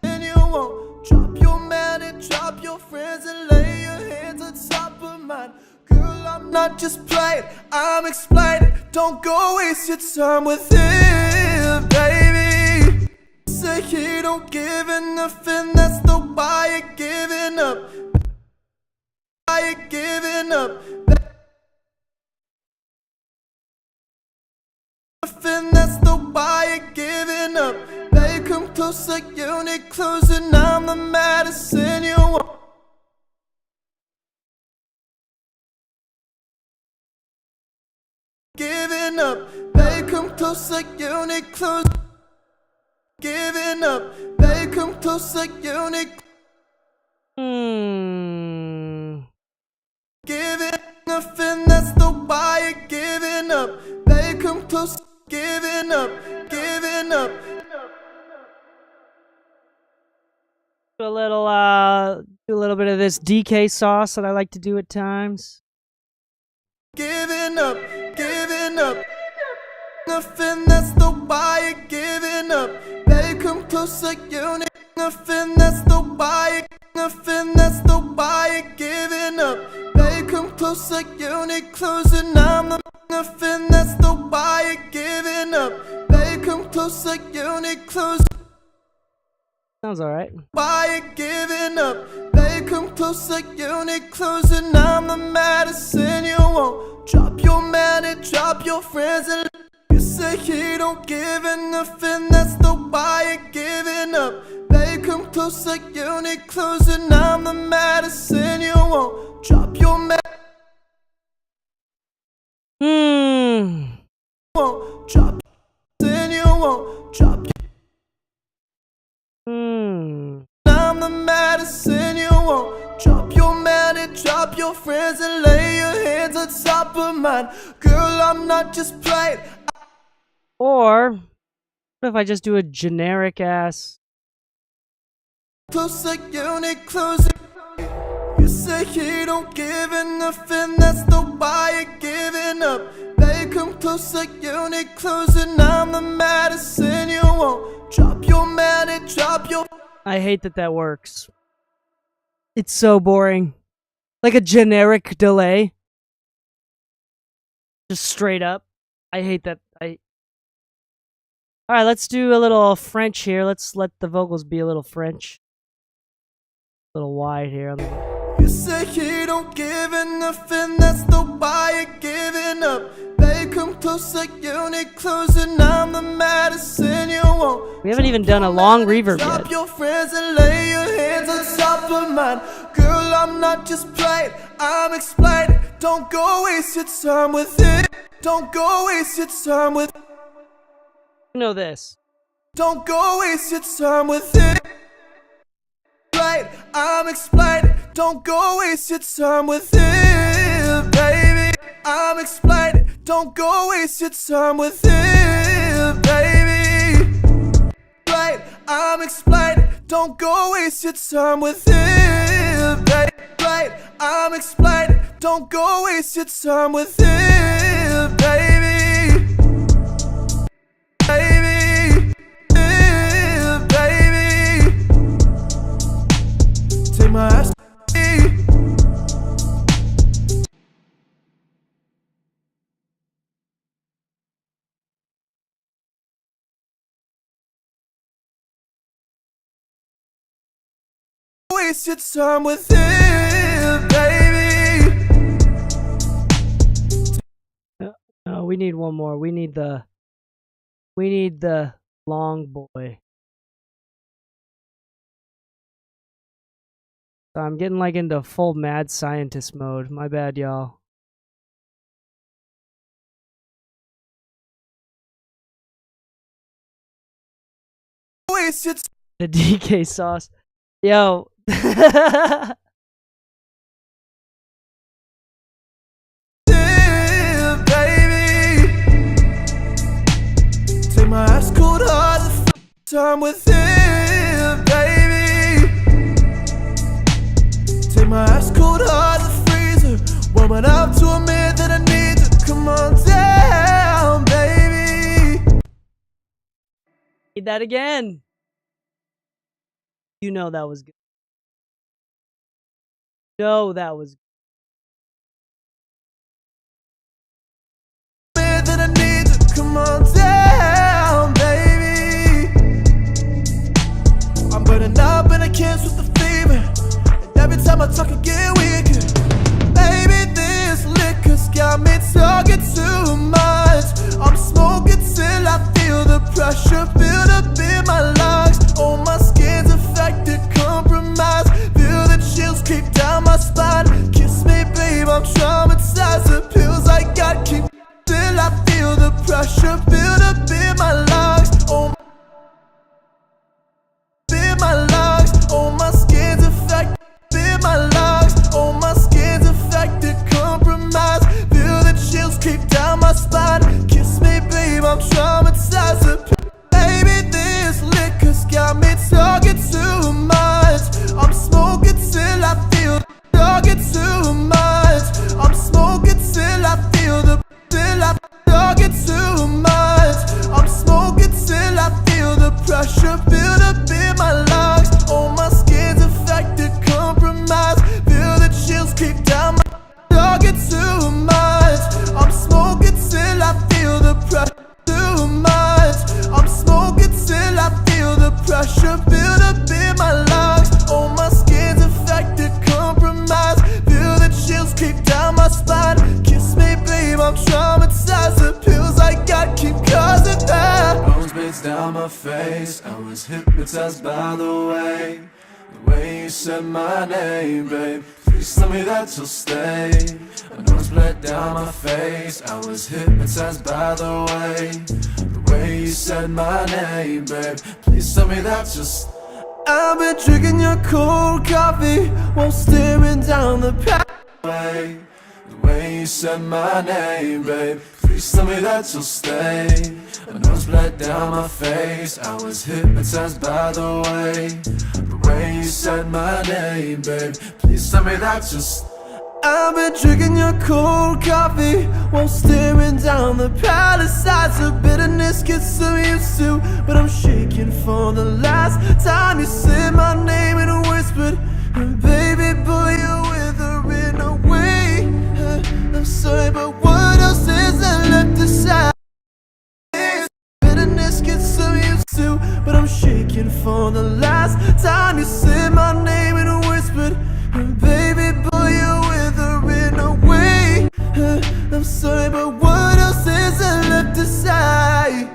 And you won't drop your man and drop your friends and lay your hands on top of mine. Girl, I'm not just playing, I'm explaining. Don't go waste your time with him, baby. Say you don't give enough, and that's the why you're giving up. Why you giving up? And that's the why you're giving up. Babe, come closer, you need closing. I'm the medicine you want. Giving up. Babe, come closer, you need closing. Giving up. Babe, come closer, you need. Giving up, and that's the why you're giving up. Babe, come close, giving up, giving up. Do a little bit of this DK sauce that I like to do at times. Giving up, giving up. Nothing, that's the why you're giving up. Babe, come closer, you need. Nothing, that's the why you're. Nothing, that's the why you're giving up. Babe, come closer, you need closing. I'm the nothing, that's the why you're giving up. Babe, come closer, you need closing. Sounds alright. Why you giving up? Babe, come closer, you need closing. I'm the medicine you want. Drop your man and drop your friends and you say you don't give enough, and that's the why you're giving up. Babe, Babe, come closer, you need closing. I'm the medicine you won't drop your won't drop, then you won't drop. I'm the medicine you won't drop your man and drop your friends and lay your hands on top of mine. Girl, I'm not just playing. Or what if I just do a generic ass? Closer, you need closing. You say you don't give enough, and that's the why you're giving up. Babe, come closer, you need closing. I'm the medicine you won't drop your man and drop your. I hate that works. It's so boring. Like a generic delay. Just straight up. I hate that. Alright, let's do a little French here. Let's let the vocals be a little French. A little wide here. You say you don't give enough, and that's the why you're giving up. Babe, come closer, you need closing. I'm the medicine you won't. We haven't even done a long reverb yet. Drop your friends and lay your hands on top of mine. Girl, I'm not just playing, I'm explaining. Don't go waste your time with it. Don't go waste your time with it. You know this. Don't go waste your time with it. Right, I'm explaining. Don't go waste your time with it, baby. I'm explaining. Don't go waste your time with it, baby. Right, I'm explaining. Don't go waste your time with it, baby. Right, I'm explaining. Don't go waste your time with it, baby. Baby, baby. Take my ass. Waste your time with it, baby. No, we need one more. We need the long boy. So I'm getting like into full mad scientist mode. My bad, y'all. Waste your time. The DK sauce. Yo. Take my ice cold heart time with it, baby. Take my ice cold heart to the freezer. Woman, I'm to a man that I need to come on down, baby. Need that again. You know that was good. No, that was good. Man that I need to come on down, baby. I'm burning up and I can't with the fever. And every time I talk I get weaker. Baby, this liquor's got me talking too much. I'm smoking till I feel the pressure build up in my lungs. Oh, my skin's affected, compromised. Feel the chills creep down my spine. Kiss me, babe, I'm traumatized. The pills I got keep till I feel the pressure build up in my lungs. Oh, in my lungs. Oh, my skin's affected, in my lungs. Oh, my skin's affected, compromised. Feel the chills creep down my spine. Kiss me, babe, I'm traumatized. Baby, this liquor's got me talking too much. I'm smoking till I feel talking too much. I'm smoking till I feel the till I talking too much. I'm smoking till I feel the pressure build up in my lungs. Oh, my skin's affected, compromised. Feel the chills creep down my talking too much. I'm smoking till I feel the pressure too much. I'm smoking till I feel the pressure build up in my lungs. Oh, my skin's affected, compromised. Feel the chills creep down my spine. Kiss me, babe, I'm traumatized. The pills I got keep causing that. Bones beats down my face. I was hypnotized by the way said my name, babe, please tell me that you'll stay. I know it's bled down my face, I was hypnotized by the way you said my name, babe, please tell me that you'll stay. I've been drinking your cold coffee while staring down the pathway. The way you said my name, babe, please tell me that you'll stay. I know it's bled down my face, I was hypnotized by the way you said my name, babe, please tell me that you'll stay. I've been drinking your cold coffee while staring down the palisades of bitterness gets so used to, but I'm shaking for the last time you said my name and whispered, baby boy, you're withering away. I'm sorry, but what else is there left to say? Bitterness gets so used to, but I'm shaking for the last time you said my name and whispered, baby boy, you're withering away. I'm sorry, but what else is there left to say?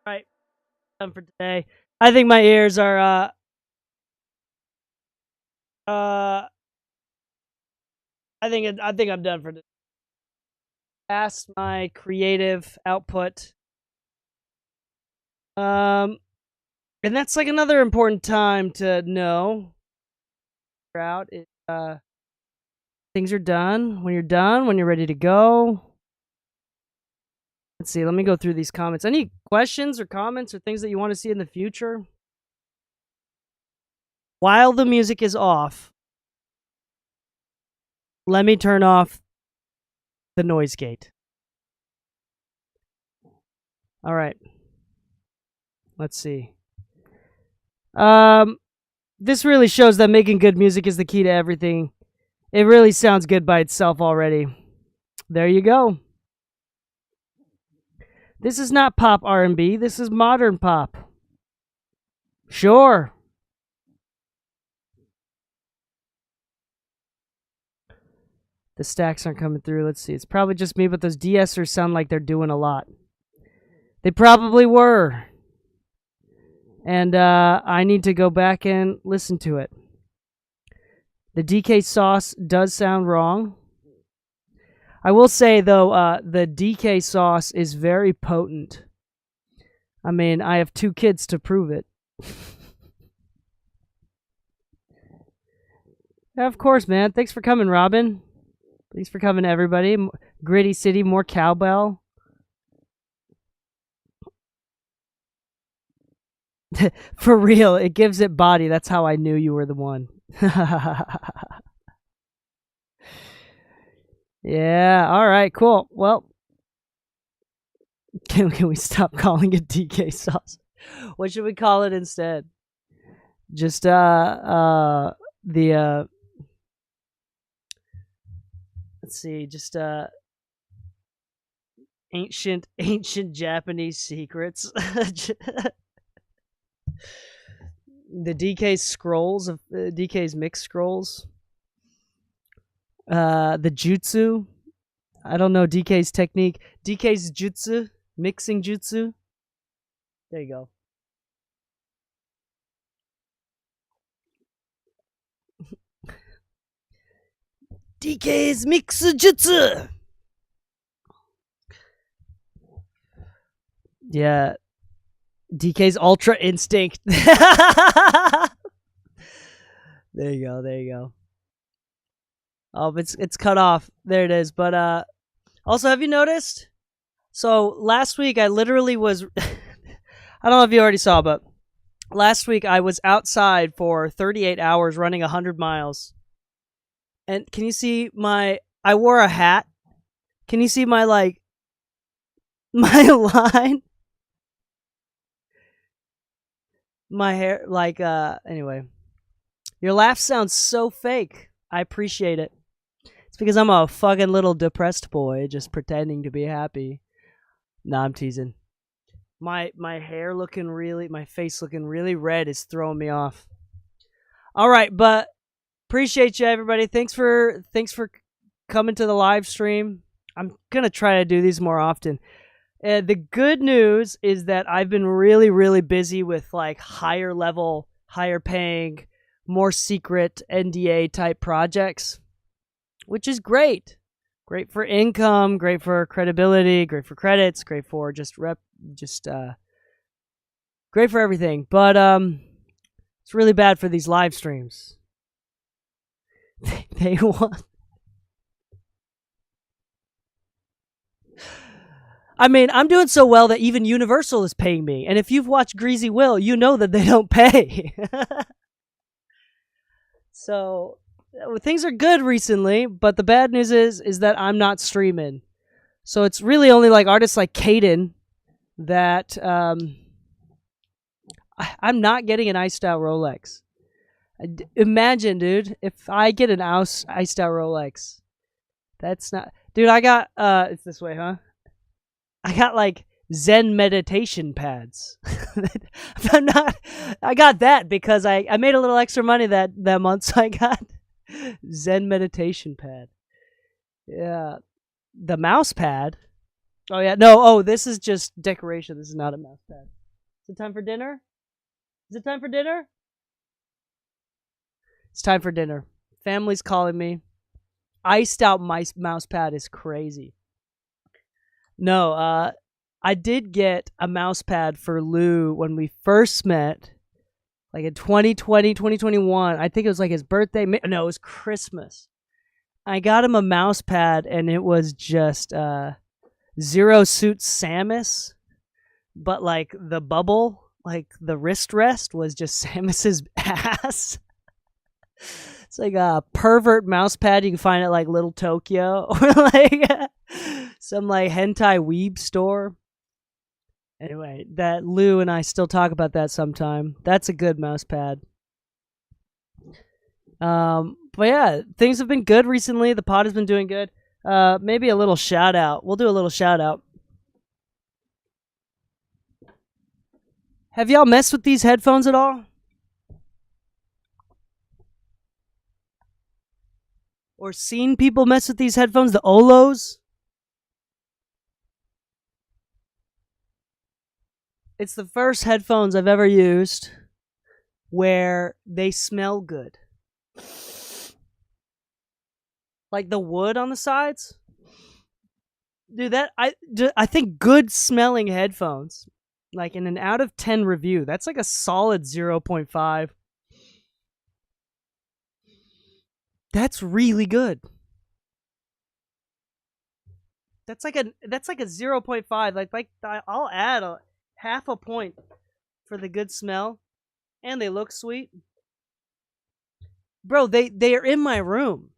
Alright, done for today. I think my ears are I think I'm done for today. Past my creative output. And that's like another important time to know. Out is things are done. When you're done, when you're ready to go. Let's see, let me go through these comments. Any questions or comments or things that you want to see in the future? While the music is off, let me turn off the noise gate. All right. Let's see. This really shows that making good music is the key to everything. It really sounds good by itself already. There you go. This is not pop R&B. This is modern pop. Sure. The stacks aren't coming through. Let's see. It's probably just me, but those de-essers sound like they're doing a lot. They probably were. And I need to go back and listen to it. The DK sauce does sound wrong. I will say, though, the DK sauce is very potent. I mean, I have 2 kids to prove it. Yeah, of course, man. Thanks for coming, Robin. Thanks for coming, everybody. Gritty City, more cowbell. For real, it gives it body. That's how I knew you were the one. Yeah, all right, cool. Well, can we stop calling it DK sauce? What should we call it instead? Just let's see, just ancient Japanese secrets. The DK's scrolls of DK's mixed scrolls. The jutsu. I don't know DK's technique. DK's jutsu, mixing jutsu. There you go. DK's mix jutsu. Yeah. DK's Ultra Instinct. There you go. There you go. Oh, it's cut off. There it is. But also, have you noticed? So last week I literally was. I don't know if you already saw, but last week I was outside for 38 hours running 100 miles. And can you see my? I wore a hat. Can you see my my line? My hair, anyway. Your laugh sounds so fake. I appreciate it. It's because I'm a fucking little depressed boy just pretending to be happy. Nah, I'm teasing. My hair looking my face looking really red is throwing me off. All right, but appreciate you, everybody. Thanks for coming to the live stream. I'm going to try to do these more often. The good news is that I've been really, really busy with higher level higher paying, more secret NDA type projects, which is great. Great for income, great for credibility, great for credits, great for great for everything. But it's really bad for these live streams. They want. I mean, I'm doing so well that even Universal is paying me. And if you've watched Greasy Will, you know that they don't pay. So things are good recently, but the bad news is that I'm not streaming. So it's really only like artists like Caden that I'm not getting an iced out Rolex. Imagine, dude, if I get an iced out Rolex. That's not, dude. I got it's this way, huh? I got like Zen meditation pads. I'm not. I got that because I made a little extra money that month, so I got Zen meditation pad. Yeah, the mouse pad. Oh yeah, no. Oh, this is just decoration. This is not a mouse pad. Is it time for dinner? Is it time for dinner? It's time for dinner. Family's calling me. Iced out mouse pad is crazy. No, I did get a mouse pad for Lou when we first met, like in 2020, 2021. I think it was like his birthday. No, it was Christmas. I got him a mouse pad, and it was just Zero Suit Samus, but like the bubble, like the wrist rest was just Samus's ass. It's like a pervert mouse pad you can find at like Little Tokyo or like some like hentai weeb store. Anyway, that Lou and I still talk about that sometime. That's a good mouse pad. But yeah, things have been good recently. The pod has been doing good. Maybe a little shout out. We'll do a little shout out. Have y'all messed with these headphones at all? Or seen people mess with these headphones, the Olos? It's the first headphones I've ever used where they smell good. Like the wood on the sides. Dude, I think good smelling headphones, like in an out of 10 review, that's like a solid 0.5. That's really good. That's like a 0.5. Like I'll add a half a point for the good smell, and they look sweet. Bro, they are in my room.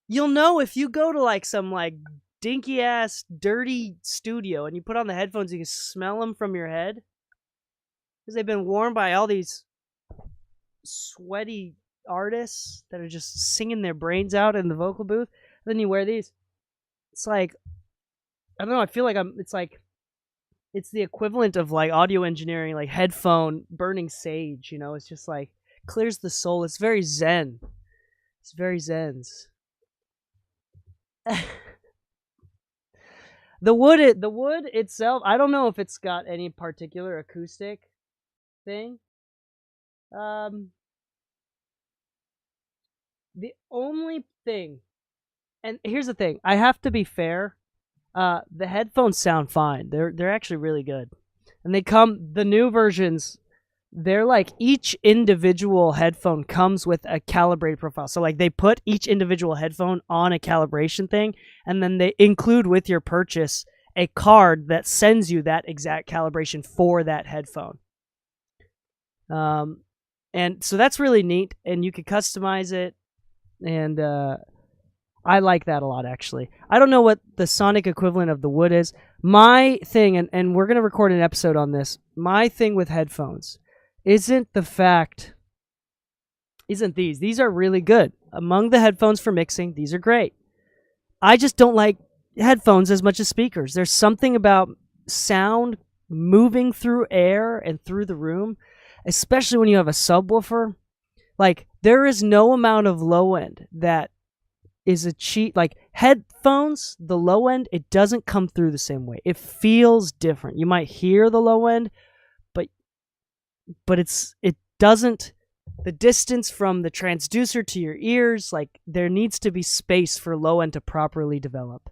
You'll know if you go to like some like dinky ass dirty studio and you put on the headphones, you can smell them from your head because they've been worn by all these sweaty artists that are just singing their brains out in the vocal booth. And then you wear these. It's like, I don't know, I feel like it's the equivalent of like audio engineering, like headphone burning sage, you know? It's just like clears the soul. It's very zen. It's very zens. The wood itself, I don't know if it's got any particular acoustic thing. The only thing, and here's the thing, I have to be fair. The headphones sound fine. They're actually really good, and the new versions. They're like each individual headphone comes with a calibrated profile. So like they put each individual headphone on a calibration thing, and then they include with your purchase a card that sends you that exact calibration for that headphone. And so that's really neat, and you can customize it, and I like that a lot, actually. I don't know what the sonic equivalent of the wood is. My thing, and we're going to record an episode on this, my thing with headphones isn't these. These are really good. Among the headphones for mixing, these are great. I just don't like headphones as much as speakers. There's something about sound moving through air and through the room, especially when you have a subwoofer. Like, there is no amount of low end that is a cheat. Like, headphones, the low end, it doesn't come through the same way. It feels different. You might hear the low end, but doesn't, the distance from the transducer to your ears, like there needs to be space for low end to properly develop.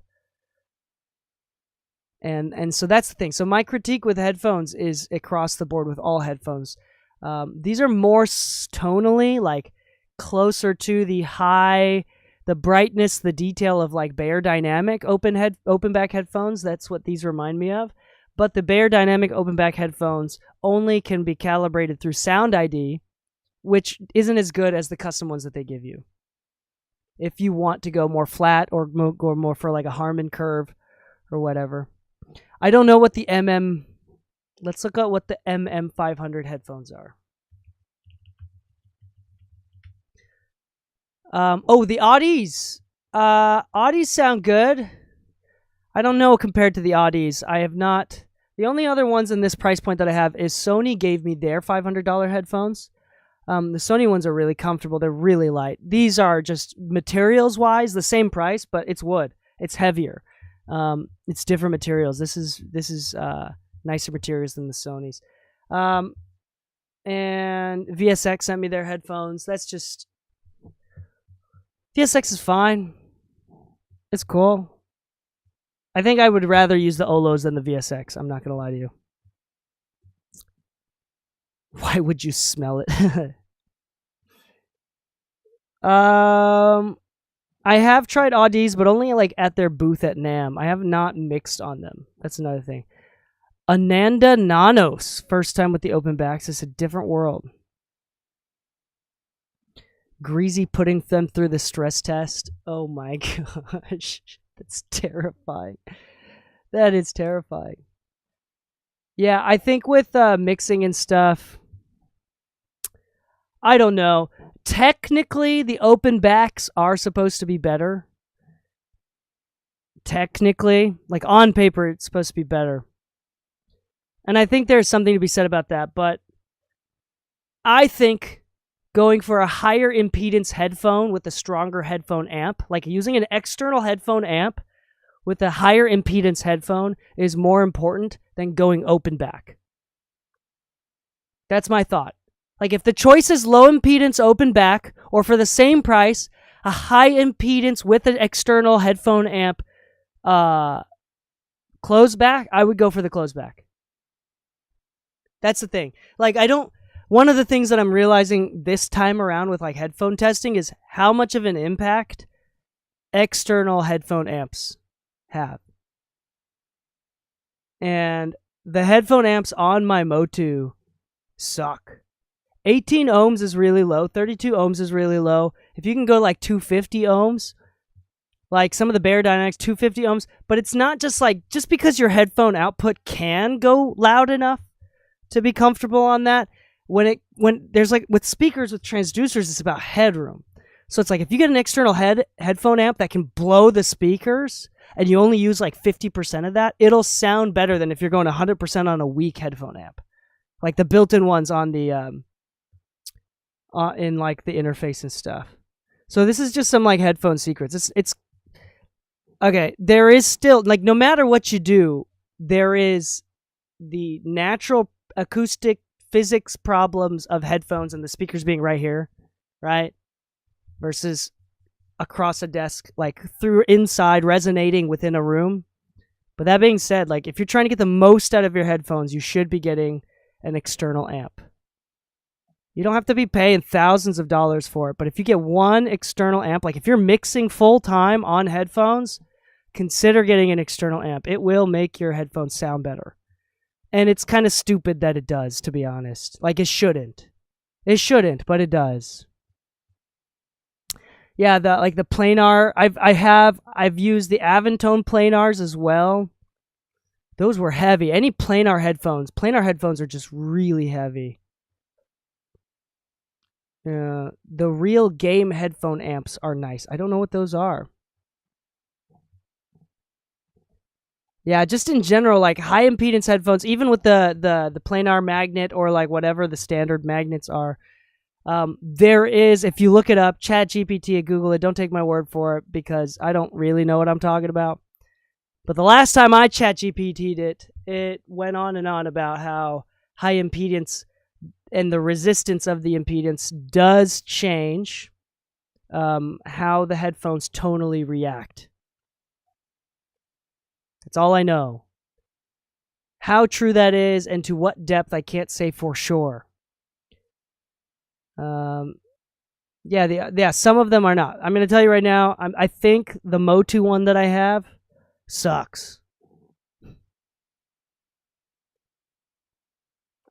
And so that's the thing. So my critique with headphones is across the board with all headphones. These are more tonally like closer to the brightness, the detail of like Beyer Dynamic open back headphones. That's what these remind me of. But the Beyer Dynamic open back headphones only can be calibrated through Sound ID, which isn't as good as the custom ones that they give you. If you want to go more flat or go more for like a Harman curve or whatever. I don't know what the let's look at what the MM500 headphones are. The Audis. Audis sound good. I don't know compared to the Audis. I have not. The only other ones in this price point that I have is Sony gave me their $500 headphones. The Sony ones are really comfortable. They're really light. These are just materials-wise the same price, but it's wood. It's heavier. It's different materials. This is nicer materials than the Sonys. And VSX sent me their headphones. That's just VSX is fine. It's cool. I think I would rather use the Olos than the VSX. I'm not gonna lie to you. Why would you smell it? I have tried Audis, but only like at their booth at NAMM. I have not mixed on them. That's another thing. Ananda Nanos. First time with the open backs. It's a different world. Greasy putting them through the stress test. Oh my gosh. That's terrifying. That is terrifying. Yeah, I think with mixing and stuff, I don't know. Technically, the open backs are supposed to be better. Technically, like on paper, it's supposed to be better. And I think there's something to be said about that. But I think going for a higher impedance headphone with a stronger headphone amp, like using an external headphone amp with a higher impedance headphone, is more important than going open back. That's my thought. Like if the choice is low impedance open back, or for the same price, a high impedance with an external headphone amp close back, I would go for the close back. That's the thing. Like one of the things that I'm realizing this time around with like headphone testing is how much of an impact external headphone amps have. And the headphone amps on my Motu suck. 18 ohms is really low. 32 ohms is really low. If you can go like 250 ohms, like some of the Beyer Dynamics, 250 ohms, but it's not just like, just because your headphone output can go loud enough to be comfortable on that, when there's like, with speakers, with transducers, it's about headroom. So it's like, if you get an external headphone amp that can blow the speakers, and you only use like 50% of that, it'll sound better than if you're going 100% on a weak headphone amp. Like the built-in ones on the, in like the interface and stuff. So this is just some like headphone secrets. It's okay. There is still, like, no matter what you do, there is the natural acoustic physics problems of headphones and the speakers being right here, right? Versus across a desk, like through inside resonating within a room. But that being said, like if you're trying to get the most out of your headphones, you should be getting an external amp. You don't have to be paying thousands of dollars for it, but if you get one external amp, like if you're mixing full time on headphones, consider getting an external amp. It will make your headphones sound better. And it's kind of stupid that it does, to be honest. Like it shouldn't. It shouldn't, but it does. Yeah, the planar, I've used the Aventone planars as well. Those were heavy. Any planar headphones are just really heavy. The real game headphone amps are nice. I don't know what those are. Yeah, just in general, like high impedance headphones, even with the planar magnet or like whatever the standard magnets are, there is, if you look it up, ChatGPT and Google it, don't take my word for it because I don't really know what I'm talking about. But the last time I ChatGPT'd it, it went on and on about how high impedance and the resistance of the impedance does change how the headphones tonally react. That's all I know. How true that is and to what depth, I can't say for sure. Yeah, some of them are not. I'm going to tell you right now, I think the Motu one that I have sucks.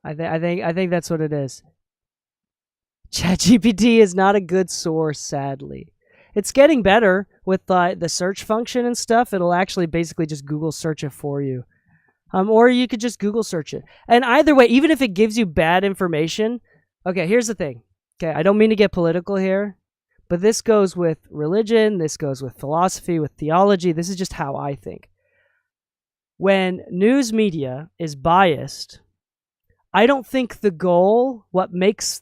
I think that's what it is. ChatGPT is not a good source, sadly. It's getting better with the search function and stuff. It'll actually basically just Google search it for you. Or you could just Google search it. And either way, even if it gives you bad information, okay, here's the thing. Okay, I don't mean to get political here, but this goes with religion, this goes with philosophy, with theology. This is just how I think. When news media is biased, I don't think the goal, what makes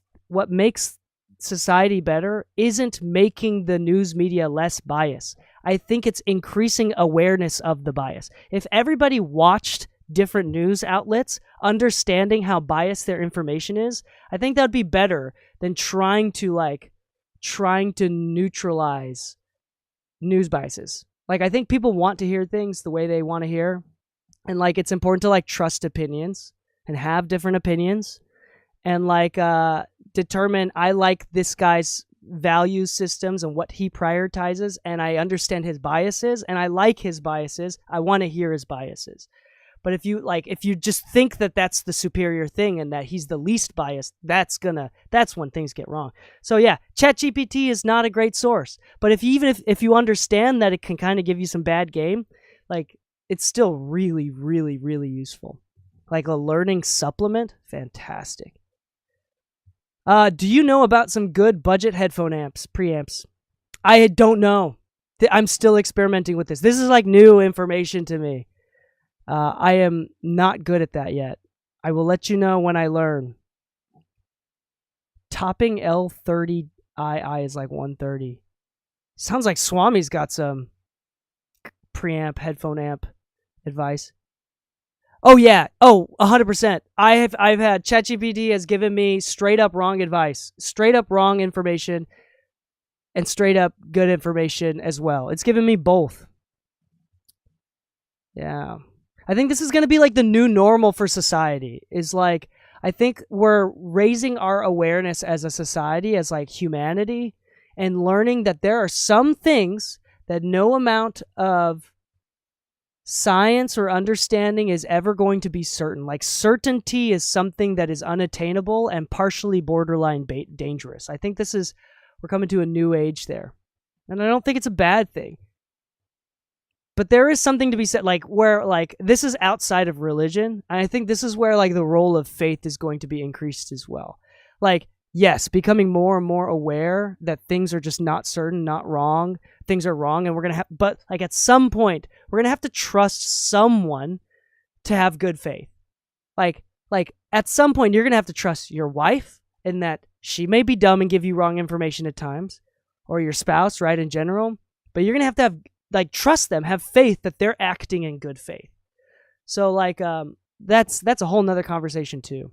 society better, isn't making the news media less biased. I think it's increasing awareness of the bias. If everybody watched different news outlets, understanding how biased their information is, I think that would be better than trying to neutralize news biases. Like, I think people want to hear things the way they want to hear, and like it's important to like trust opinions and have different opinions, and like determine I like this guy's value systems and what he prioritizes, and I understand his biases and I like his biases. I want to hear his biases. But if you just think that that's the superior thing and that he's the least biased, that's when things get wrong. So yeah, ChatGPT is not a great source. But if you understand that it can kind of give you some bad game, like it's still really, really, really useful. Like a learning supplement, fantastic. Do you know about some good budget headphone preamps? I don't know. I'm still experimenting with this. This is like new information to me. I am not good at that yet. I will let you know when I learn. Topping L30II is like 130. Sounds like Swami's got some preamp, headphone amp advice. Oh yeah. Oh, 100%. I've had ChatGPT has given me straight up wrong advice, straight up wrong information, and straight up good information as well. It's given me both. Yeah. I think this is going to be like the new normal for society. Is like, I think we're raising our awareness as a society, as like humanity, and learning that there are some things that no amount of science or understanding is ever going to be certain. Like certainty is something that is unattainable and partially borderline dangerous. I think we're coming to a new age there. And I don't think it's a bad thing. But there is something to be said, like where like this is outside of religion, and I think this is where like the role of faith is going to be increased as well. Like, yes, becoming more and more aware that things are just not certain, not wrong, things are wrong, and we're gonna have. But like at some point, we're gonna have to trust someone to have good faith. Like at some point, you're gonna have to trust your wife in that she may be dumb and give you wrong information at times, or your spouse, right, in general. But you're gonna have like trust them, have faith that they're acting in good faith. So like that's a whole nother conversation too.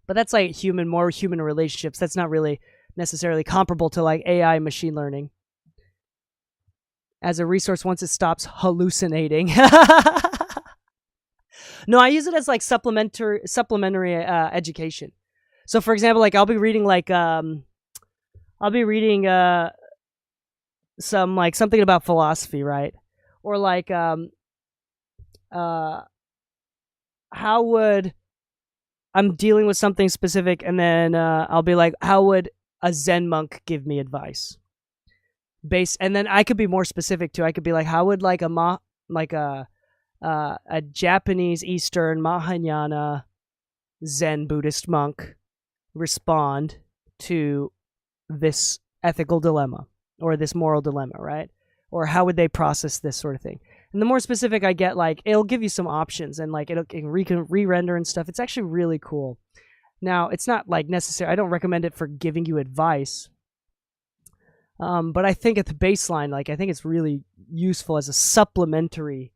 But that's like more human relationships. That's not really necessarily comparable to like AI machine learning as a resource once it stops hallucinating. No, I use it as like supplementary education. So for example, like I'll be reading some like something about philosophy, right? Or like how would I'm dealing with something specific, and then I'll be like, how would a Zen monk give me advice? And then I could be more specific too. I could be like, how would like a Japanese Eastern Mahayana Zen Buddhist monk respond to this ethical dilemma or this moral dilemma, right? Or how would they process this sort of thing? And the more specific I get, like it'll give you some options and like it can re-render and stuff. It's actually really cool. Now, it's not like necessary. I don't recommend it for giving you advice. But I think at the baseline, like I think it's really useful as a supplementary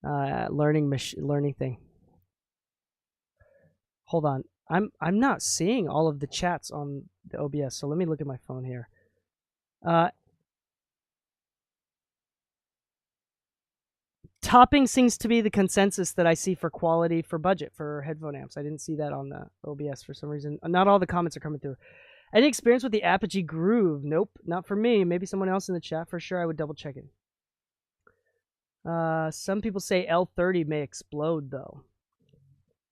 learning thing. Hold on. I'm not seeing all of the chats on the OBS, so let me look at my phone here. Topping seems to be the consensus that I see for quality for budget for headphone amps. I didn't see that on the OBS for some reason. Not all the comments are coming through. Any experience with the Apogee Groove? Nope, not for me. Maybe someone else in the chat. For sure, I would double check it. Some people say L30 may explode, though.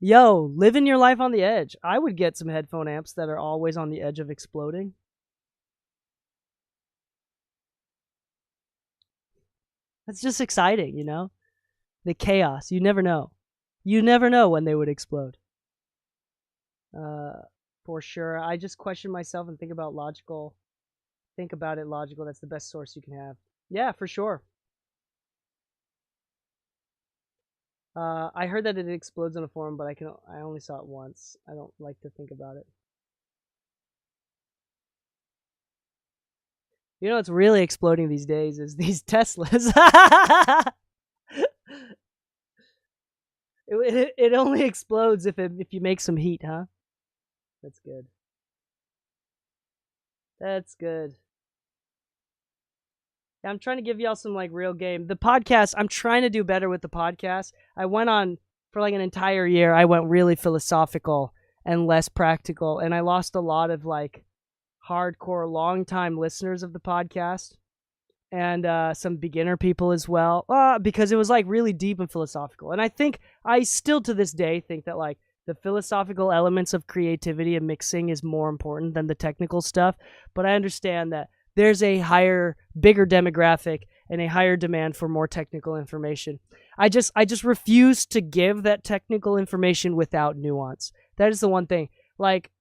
Yo, living your life on the edge. I would get some headphone amps that are always on the edge of exploding. That's just exciting, you know? The chaos. You never know. You never know when they would explode. For sure. I just question myself and think about logical. Think about it logical. That's the best source you can have. Yeah, for sure. I heard that it explodes on a forum, but I only saw it once. I don't like to think about it. You know what's really exploding these days is these Teslas. It only explodes if you make some heat, huh? That's good. That's good. I'm trying to give y'all some like real game. The podcast, I'm trying to do better with the podcast. I went on for like an entire year. I went really philosophical and less practical, and I lost a lot of like hardcore long-time listeners of the podcast and some beginner people as well, because it was like really deep and philosophical. And I think I still to this day think that like the philosophical elements of creativity and mixing is more important than the technical stuff. But I understand that there's a higher, bigger demographic and a higher demand for more technical information. I just refuse to give that technical information without nuance. That is the one thing. Like,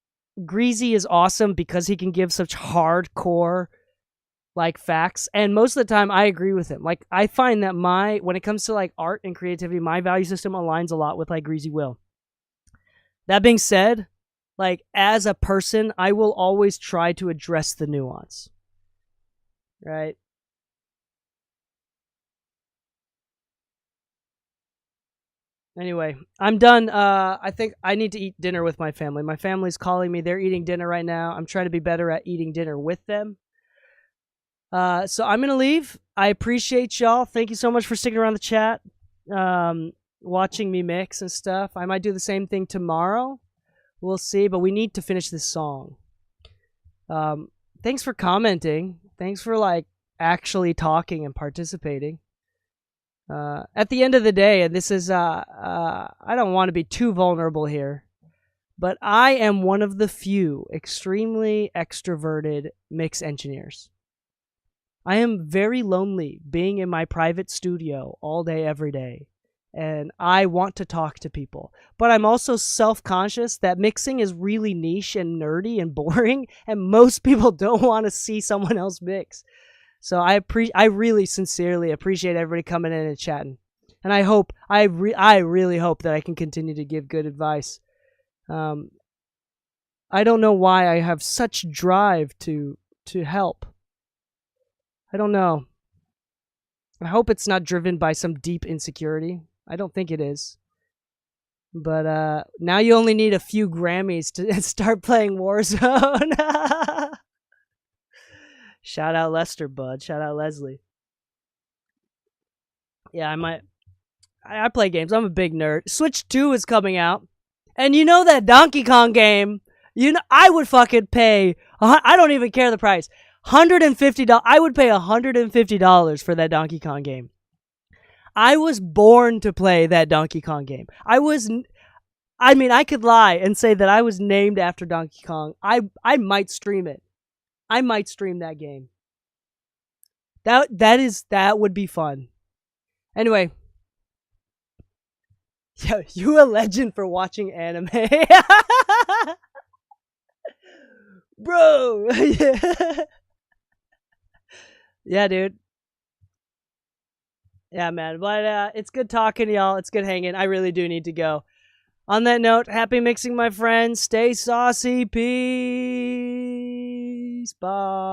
Greasy is awesome because he can give such hardcore like facts, and most of the time I agree with him. Like, I find that when it comes to like art and creativity, my value system aligns a lot with like Greasy Will. That being said, like as a person, I will always try to address the nuance. Right? Anyway, I'm done. I think I need to eat dinner with my family. My family's calling me. They're eating dinner right now. I'm trying to be better at eating dinner with them. So I'm going to leave. I appreciate y'all. Thank you so much for sticking around the chat, watching me mix and stuff. I might do the same thing tomorrow. We'll see, but we need to finish this song. Thanks for commenting. Thanks for like actually talking and participating. At the end of the day, and this is, I don't want to be too vulnerable here, but I am one of the few extremely extroverted mix engineers. I am very lonely being in my private studio all day, every day, and I want to talk to people. But I'm also self-conscious that mixing is really niche and nerdy and boring, and most people don't want to see someone else mix. So I really sincerely appreciate everybody coming in and chatting, and I really hope that I can continue to give good advice. I don't know why I have such drive to help. I don't know. I hope it's not driven by some deep insecurity. I don't think it is. But now you only need a few Grammys to start playing Warzone. Shout out Lester, bud. Shout out Leslie. Yeah, I play games. I'm a big nerd. Switch 2 is coming out. And you know that Donkey Kong game, I would fucking pay, I don't even care the price, $150. I would pay $150 for that Donkey Kong game. I was born to play that Donkey Kong game. I could lie and say that I was named after Donkey Kong. I might stream it. I might stream that game. That would be fun. Anyway. Yo, you a legend for watching anime. Bro. Yeah, dude. Yeah, man. But it's good talking to y'all. It's good hanging. I really do need to go. On that note, happy mixing, my friends. Stay saucy. Peace. Bye.